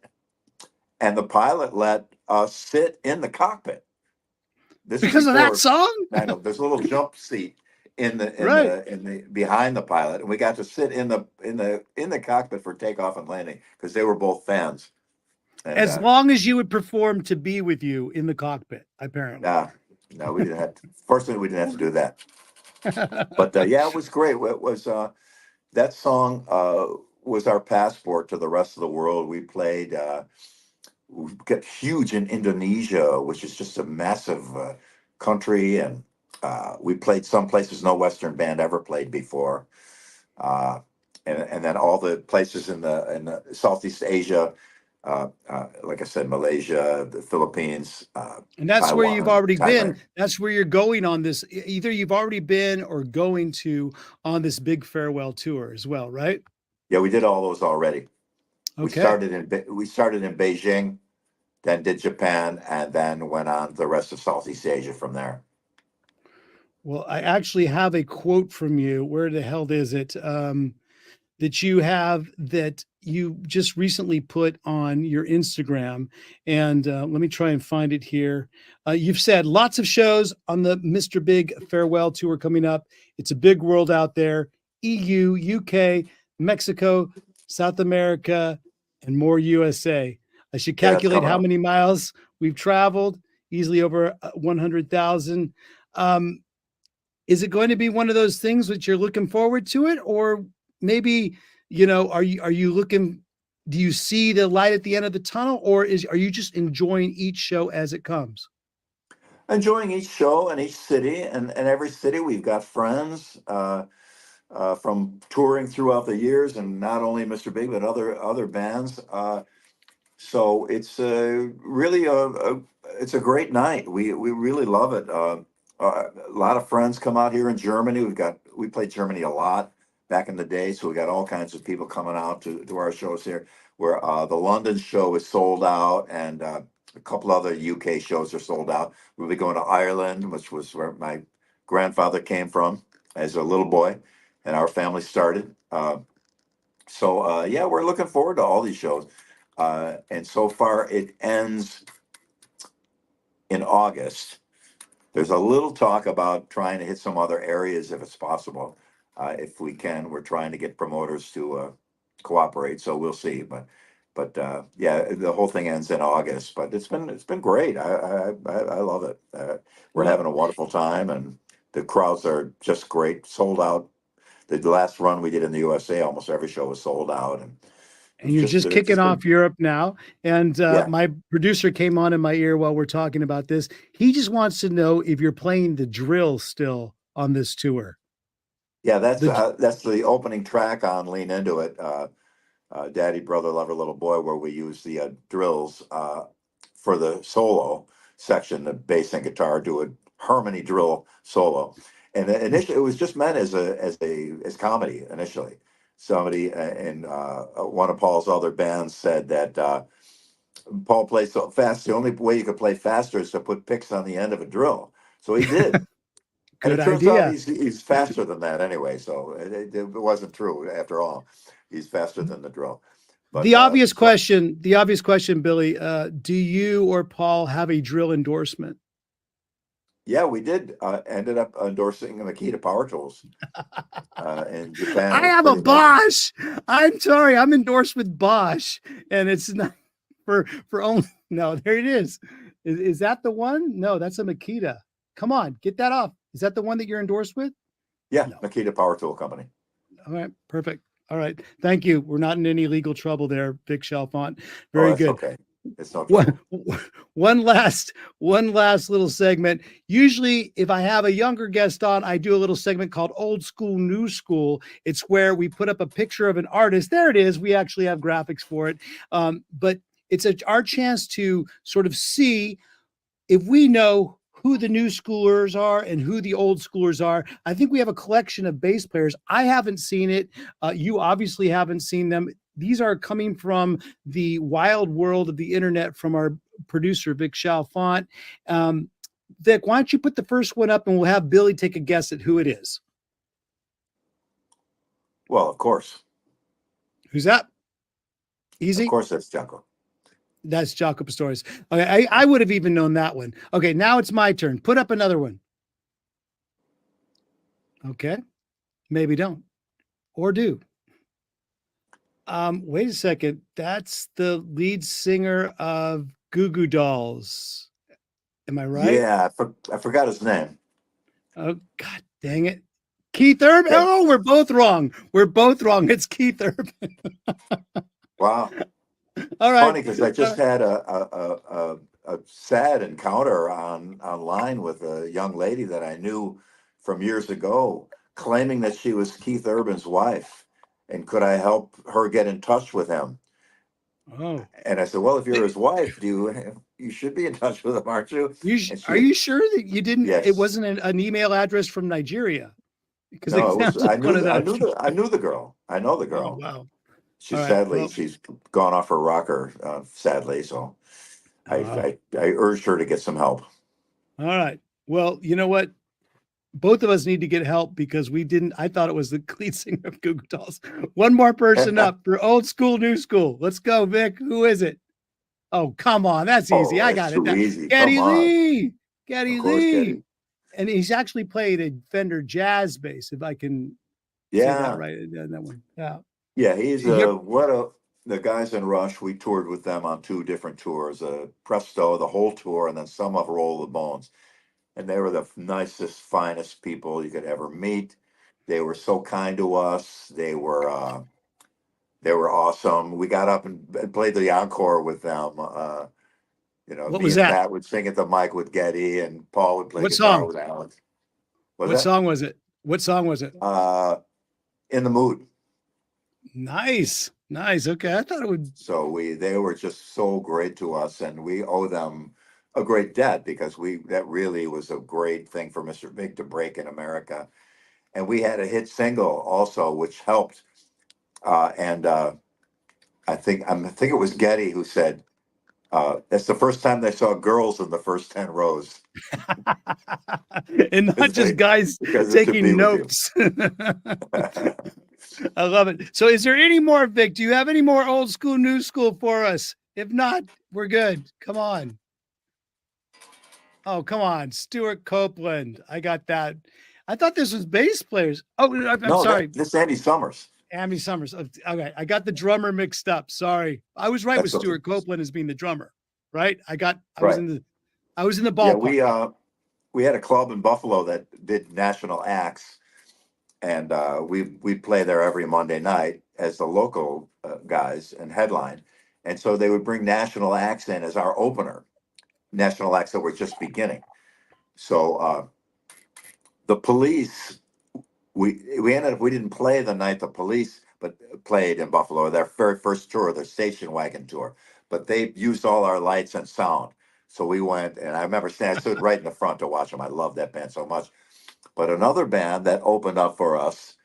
and the pilot let us sit in the cockpit. This is Because of that before, song? I know, there's a little jump seat in the Right. behind the pilot, and we got to sit in the cockpit for takeoff and landing because they were both fans. And As long as you would perform To Be With You in the cockpit, apparently. no, we didn't have to. Fortunately, we didn't have to do that. But yeah, it was great. It was that song was our passport to the rest of the world. We played. We got huge in Indonesia, which is just a massive country, and we played some places no Western band ever played before, uh, and then all the places in the Southeast Asia, like I said, Malaysia, the Philippines, And that's where you've Taiwan, already been. Thailand. That's where you're going on this. Either you've already been or going to on this big farewell tour as well, right? Yeah, we did all those already. We Okay. started in Beijing, then did Japan, and then went on the rest of Southeast Asia from there. Well, I actually have a quote from you. Where the hell is it? That you have that you just recently put on your Instagram. And let me try and find it here. You've said lots of shows on the Mr. Big farewell tour coming up. It's a big world out there. EU, UK, Mexico, South America, and more USA. I should Yeah, that's calculate coming how up. many miles we've traveled, easily over 100,000. Um, is it going to be one of those things that you're looking forward to it, or maybe, are you looking, do you see the light at the end of the tunnel, or are you just enjoying each show as it comes? Enjoying each show and each city, and every city we've got friends from touring throughout the years, and not only Mr. Big but other bands. So it's really it's a great night. We really love it. A lot of friends come out here in Germany. We played Germany a lot back in the day, so we got all kinds of people coming out to our shows here. Where the London show is sold out, and a couple other UK shows are sold out. We'll be going to Ireland, which was where my grandfather came from as a little boy, and our family started. So yeah, we're looking forward to all these shows. And so far it ends in August. There's a little talk about trying to hit some other areas if it's possible. If we can, we're trying to get promoters to cooperate. So we'll see. But yeah, the whole thing ends in August. But it's been great. I love it. We're Well, having a wonderful time, and the crowds are just great. Sold out. The last run we did in the USA, almost every show was sold out, and and you're just it's kicking just been, off Europe now. And yeah. my producer came on in my ear while we're talking about this. He just wants to know if you're playing the drill still on this tour. Yeah, The, that's the opening track on Lean Into It, Daddy, Brother, Lover, Little Boy, where we use the drills for the solo section. The bass and guitar do a harmony drill solo, and initially it was just meant as comedy initially. Somebody in one of Paul's other bands said that Paul plays so fast. The only way you could play faster is to put picks on the end of a drill. So he did. And good it turns out idea. he's faster than that anyway. So it wasn't true after all. He's faster than the drill. But The obvious question, Billy, do you or Paul have a drill endorsement? yeah, we did ended up endorsing Makita Power Tools in Japan. I It was have a pretty amazing. Bosch. I'm sorry, I'm endorsed with Bosch, and it's not for only. No, there it is. Is that the one? No, that's a Makita. Come on, get that off. Is that the one that you're endorsed with? Yeah, No. Makita Power Tool Company. All right, perfect. All right, thank you. We're not in any legal trouble there, Big Chalfont. Oh, Very that's good. okay. It's no trouble. One last little segment. Usually, if I have a younger guest on, I do a little segment called Old School, New School. It's where we put up a picture of an artist. There it is. We actually have graphics for it. But it's our chance to sort of see if we know who the new schoolers are and who the old schoolers are. I think we have a collection of bass players. I haven't seen it. You obviously haven't seen them. These are coming from the wild world of the internet from our producer, Vic Chalfont. Vic, why don't you put the first one up and we'll have Billy take a guess at who it is. Well, of course. Who's that? Easy? Of course, that's Jocko. That's Jaco Pastorius. Okay, I would have even known that one. Okay, now it's my turn. Put up another one. Okay, maybe don't or do. Wait a second. That's the lead singer of Goo Goo Dolls. Am I right? Yeah, I forgot his name. Oh, God dang it. Keith Urban. Yeah. Oh, we're both wrong. We're both wrong. It's Keith Urban. Wow. All right. Funny because I just had a sad encounter online with a young lady that I knew from years ago, claiming that she was Keith Urban's wife, and could I help her get in touch with him? Oh. And I said, well, if you're his wife, you should be in touch with him, aren't you? Are you sure that you didn't? Yes. It wasn't an email address from Nigeria, because No, it sounds like one of those. I knew the girl. I know the girl. Oh, wow. She's All right, sadly well- she's gone off her rocker, sadly. So I urged her to get some help. All right. Well, you know what? Both of us need to get help because we didn't. I thought it was the lead singer of Goo Goo Dolls. One more person up for Old School, New School. Let's go, Vic. Who is it? Oh, come on. That's easy. I got it. Easy. Geddy Come on. Lee. Geddy Of course, Lee. Geddy. And he's actually played a Fender jazz bass, if I can say that right. That one. Yeah. Yeah, he's the guys in Rush. We toured with them on 2 different tours, Presto, the whole tour, and then some of Roll the Bones. And they were the nicest, finest people you could ever meet. They were so kind to us. They were awesome. We got up and played the encore with them. What me was and that? Pat would sing at the mic with Geddy, and Paul would play What guitar song? with Alex. What song was it? What song was it? In the Mood. Nice. Okay. I thought it would. So they were just so great to us, and we owe them a great debt because that really was a great thing for Mr. Big to break in America. And we had a hit single also, which helped. I think it was Geddy who said, that's the first time they saw girls in the first 10 rows. And not just guys because it's to be taking with you. notes. I love it. So is there any more, Vic? Do you have any more old school, new school for us? If not, we're good. Come on. Oh, come on. Stuart Copeland. I got that. I thought this was bass players. Oh, I'm No, sorry. this is Andy Summers. Amy Summers. Okay. I got the drummer mixed up. Sorry. I was right with That's okay. Stuart Copeland as being the drummer, right? I was Right. in the Yeah, ballpark. we had a club in Buffalo that did national acts, and we'd play there every Monday night as the local guys and headline. And so they would bring national acts in as our opener, national acts that were just beginning. So the Police, we ended up, we didn't play the night the Police, but played in Buffalo, their very first tour, their station wagon tour. But they used all our lights and sound. So we went, and I remember I stood right in the front to watch them. I love that band so much. But another band that opened up for us,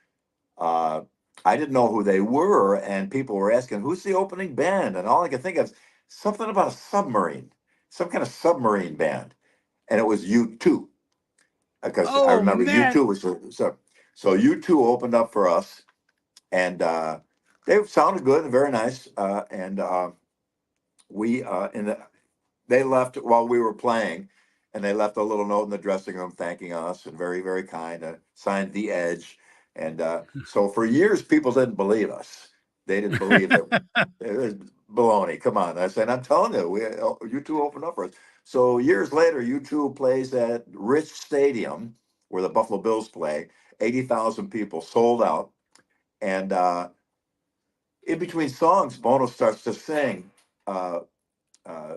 uh, I didn't know who they were, and people were asking, "Who's the opening band?" And all I could think of is something about a submarine, some kind of submarine band, and it was U2, because I Oh, remember man. U2 was so U2 opened up for us, and they sounded good and very nice, and we in the they left while we were playing, and they left a little note in the dressing room thanking us and very, very kind, signed The Edge. And so for years, people didn't believe us. They didn't believe that it was baloney. Come on. I said, I'm telling you, U2 opened up for us. So years later, U2 plays at Rich Stadium, where the Buffalo Bills play, 80,000 people, sold out. And in between songs, Bono starts to sing. Uh, uh,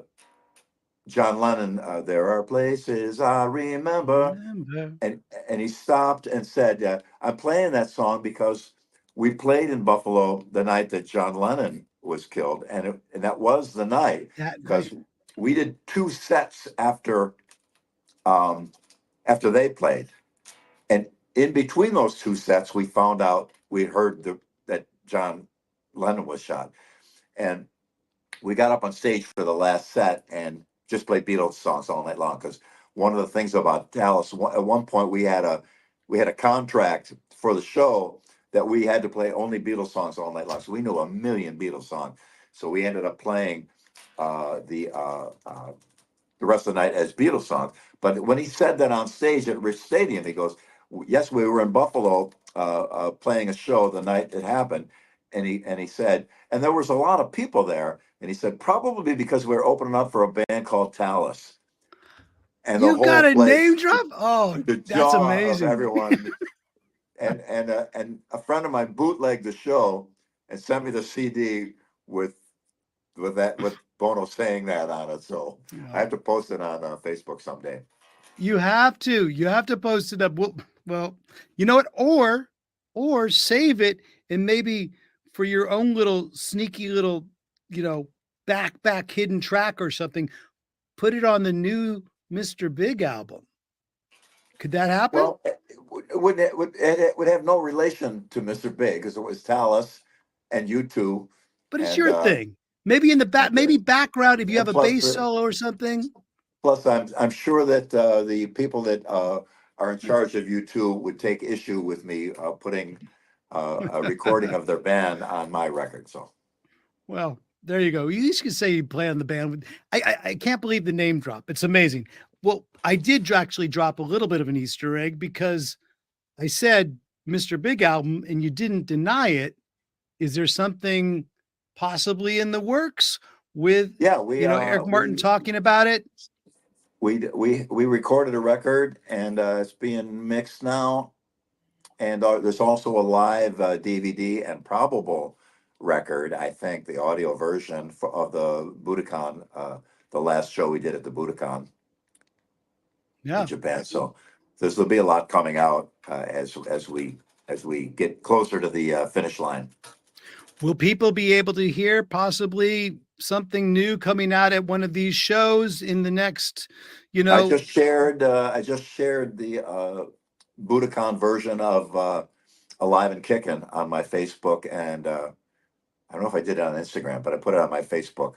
John Lennon, there are places I remember, Remember. and he stopped and said, "I'm playing that song because we played in Buffalo the night that John Lennon was killed, and that was the night That because night. we did two sets um, after they played, and in between those two sets, we found out we heard that John Lennon was shot, and we got up on stage for the last set and just played Beatles songs all night long. Because one of the things about Dallas, at one point we had a contract for the show that we had to play only Beatles songs all night long. So we knew a million Beatles songs. So we ended up playing the rest of the night as Beatles songs. But when he said that on stage at Rich Stadium, he goes, "Yes, we were in Buffalo playing a show the night it happened," and he said, and there was a lot of people there, and he said probably because we were opening up for a band called Tallis, and the You got whole a name place, drop? Oh, the that's jaw of amazing. everyone, and a friend of mine bootlegged the show and sent me the CD with with Bono saying that on it. So I Yeah. have to post it on Facebook someday. You have to. You have to post it up. Well, you know what? Or save it and maybe for your own little sneaky little, back hidden track or something, put it on the new Mr. Big album. Could that happen? Well, it would have no relation to Mr. Big because it was Tallis and U2, But it's and your thing. Maybe in the back, and, uh, maybe background if you have and a bass solo or something. plus I'm sure that the people that are in charge of U2 would take issue with me putting a recording of their band on my record. So Well, there you go. You at least can say you play on the band. I can't believe the name drop. It's amazing. Well, I did actually drop a little bit of an Easter egg because I said Mr. Big album and you didn't deny it. Is there something possibly in the works with, yeah, Eric Martin talking about it? we recorded a record, and it's being mixed now. And there's also a live DVD and probable record, I think, the audio version of the Budokan, the last show we did at the Budokan in Yeah. Japan. So there'll be a lot coming out as we get closer to the finish line. Will people be able to hear possibly something new coming out at one of these shows in the next, I just shared the Budokan version of Alive and Kickin' on my Facebook, and I don't know if I did it on Instagram, but I put it on my Facebook.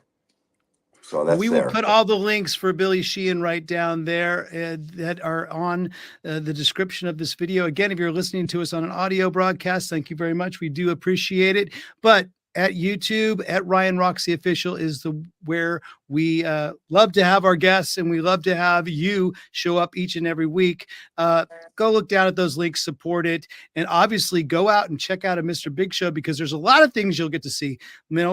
So that's We will there. put all the links for Billy Sheehan right down there that are on the description of this video. Again, if you're listening to us on an audio broadcast, thank you very much. We do appreciate it. But at YouTube, at Ryan Roxie Official is where we love to have our guests, and we love to have you show up each and every week. Go look down at those links, support it, and obviously go out and check out a Mr. Big show, because there's a lot of things you'll get to see.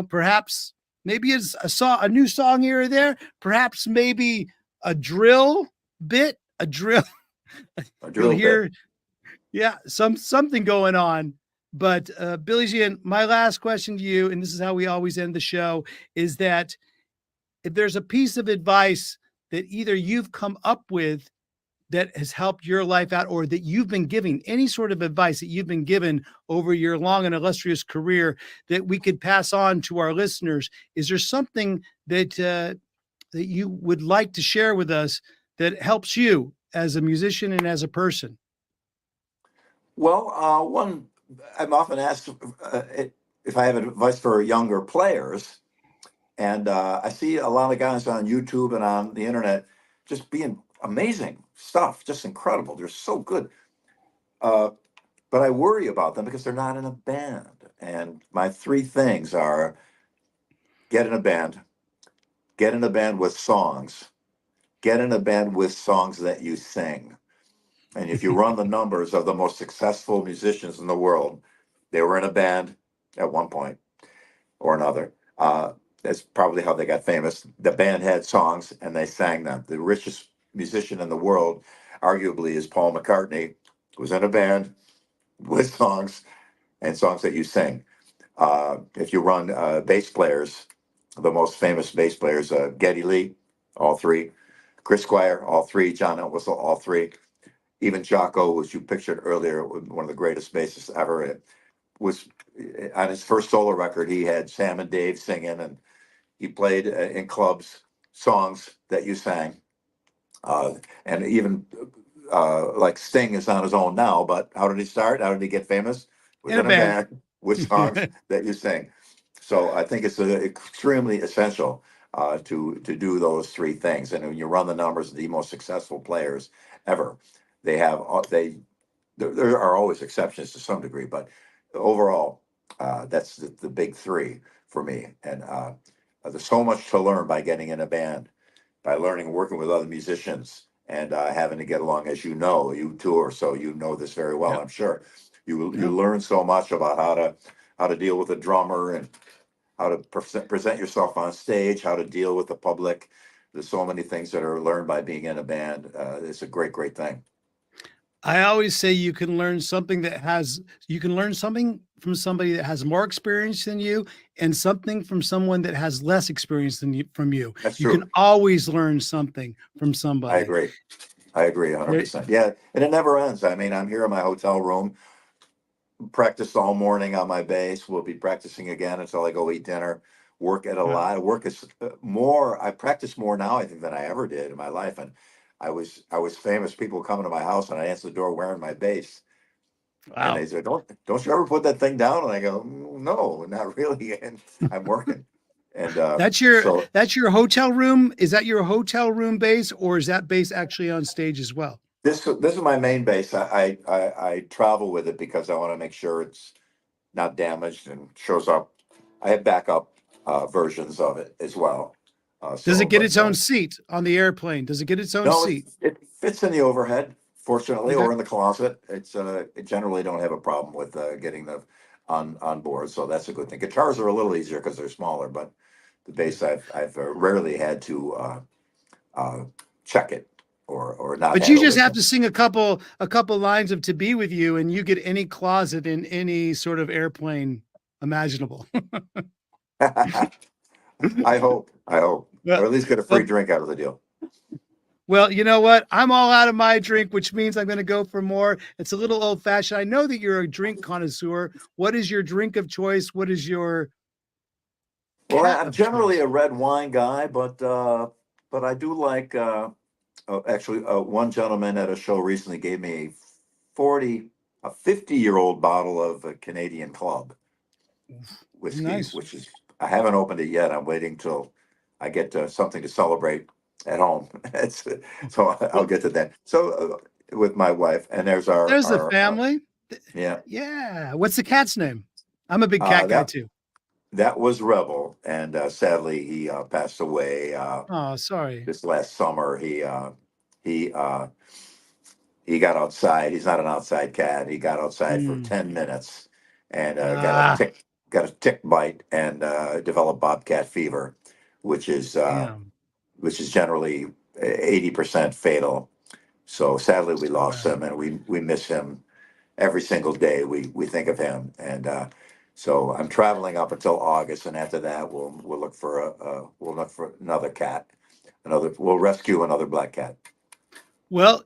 Perhaps maybe it's a new song here or there. Perhaps maybe a drill bit, a drill. You'll hear, yeah, something going on. But Billy Sheehan, my last question to you, and this is how we always end the show, is that if there's a piece of advice that either you've come up with that has helped your life out, or that you've been giving, any sort of advice that you've been given over your long and illustrious career that we could pass on to our listeners, is there something that that you would like to share with us that helps you as a musician and as a person? Well, one, I'm often asked if I have advice for younger players, and I see a lot of guys on YouTube and on the internet just being amazing stuff, just incredible. They're so good. But I worry about them because they're not in a band. And my three things are: get in a band with songs, get in a band with songs that you sing. And if you run the numbers of the most successful musicians in the world, they were in a band at one point or another. That's probably how they got famous. The band had songs and they sang them. The richest musician in the world, arguably, is Paul McCartney, who was in a band with songs and songs that you sing. If you run bass players, the most famous bass players, Geddy Lee, all three, Chris Squire, all three, John Entwistle, all three, even Jocko, which you pictured earlier, one of the greatest bassists ever. It was on his first solo record, he had Sam and Dave singing, and he played in clubs songs that you sang. And even like Sting is on his own now, but how did he start? How did he get famous? Was in a band with songs that you sing. So I think it's extremely essential to do those three things. And when you run the numbers of the most successful players ever, there are always exceptions to some degree, but overall, that's the big three for me. And there's so much to learn by getting in a band, by learning, working with other musicians, and having to get along. As you know, you tour, so you know this very well. Yep. I'm sure you learn so much about how to deal with a drummer and how to present yourself on stage, how to deal with the public. There's so many things that are learned by being in a band. It's a great thing. I always say you can learn something from somebody that has more experience than you, and something from someone that has less experience than you, from you. That's you true. can always learn something from somebody. I agree 100%. Yeah, and it never ends. I mean, I'm here in my hotel room, practiced all morning on my bass. We'll be practicing again until I go eat dinner. Work at a lot. Work is more. I practice more now, I think, than I ever did in my life. And I was famous. People would come into my house and I answer the door wearing my bass. Wow. And they said, "Don't you ever put that thing down?" And I go, "No, not really." And I'm working. And that's your hotel room. Is that your hotel room bass, or is that bass actually on stage as well? This is my main bass. I travel with it because I want to make sure it's not damaged and shows up. I have backup versions of it as well. Does it get its own seat on the airplane? Does it get its own seat? It fits in the overhead, fortunately, or in the closet. It's it generally don't have a problem with getting the on board, so that's a good thing. Guitars are a little easier because they're smaller, but the bass I've rarely had to check it or not. But you just have to sing a couple lines of "To Be With You," and you get any closet in any sort of airplane imaginable. I hope, or at least get a free drink out of the deal. Well, you know what? I'm all out of my drink, which means I'm going to go for more. It's a little old fashioned. I know that you're a drink connoisseur. What is your drink of choice? What is your? Well, I'm generally a red wine guy, but I do like. Actually, one gentleman at a show recently gave me a 50-year-old bottle of Canadian Club whiskey, nice. Which is, I haven't opened it yet. I'm waiting till I get something to celebrate at home. So I'll get to that. So with my wife, and there's There's the our family. yeah. Yeah. What's the cat's name? I'm a big cat guy That too. that was Rebel, and sadly he passed away Oh, sorry. this last summer. He he got outside. He's not an outside cat. He got outside for Mm. 10 minutes and Ah, got a tick bite and developed bobcat fever, which is damn. generally 80% fatal. So sadly, we So lost bad. him, and we miss him every single day. We think of him, and so I'm traveling up until August, and after that, we'll look for we'll look for another cat, we'll rescue another black cat. Well,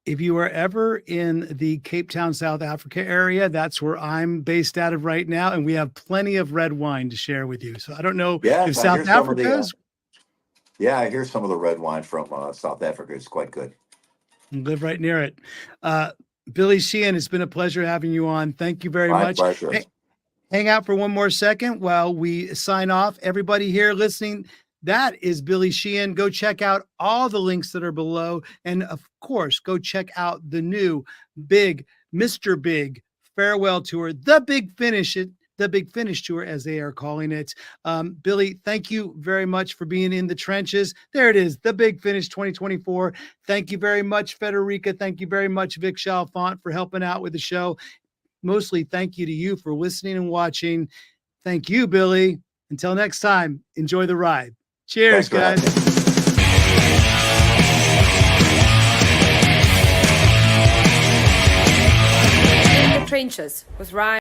if you are ever in the Cape Town, South Africa area, that's where I'm based out of right now, and we have plenty of red wine to share with you. So I don't know if Yes, I hear South some of Africa the is I hear some of the red wine from South Africa is quite good. live right near it. Billy Sheehan, it's been a pleasure having you on. Thank you very My much. pleasure. Hey, hang out for one more second while we sign off. Everybody here listening, that is Billy Sheehan. Go check out all the links that are below. And of course, go check out the new Big Mr.Big farewell tour, the Big Finish tour, as they are calling it. Billy, thank you very much for being in the trenches. There it is, the Big Finish 2024. Thank you very much, Federica. Thank you very much, Vic Chalfant, for helping out with the show. Mostly thank you to you for listening and watching. Thank you, Billy. Until next time, enjoy the ride. Cheers, guys. In the Trenches with Ryan.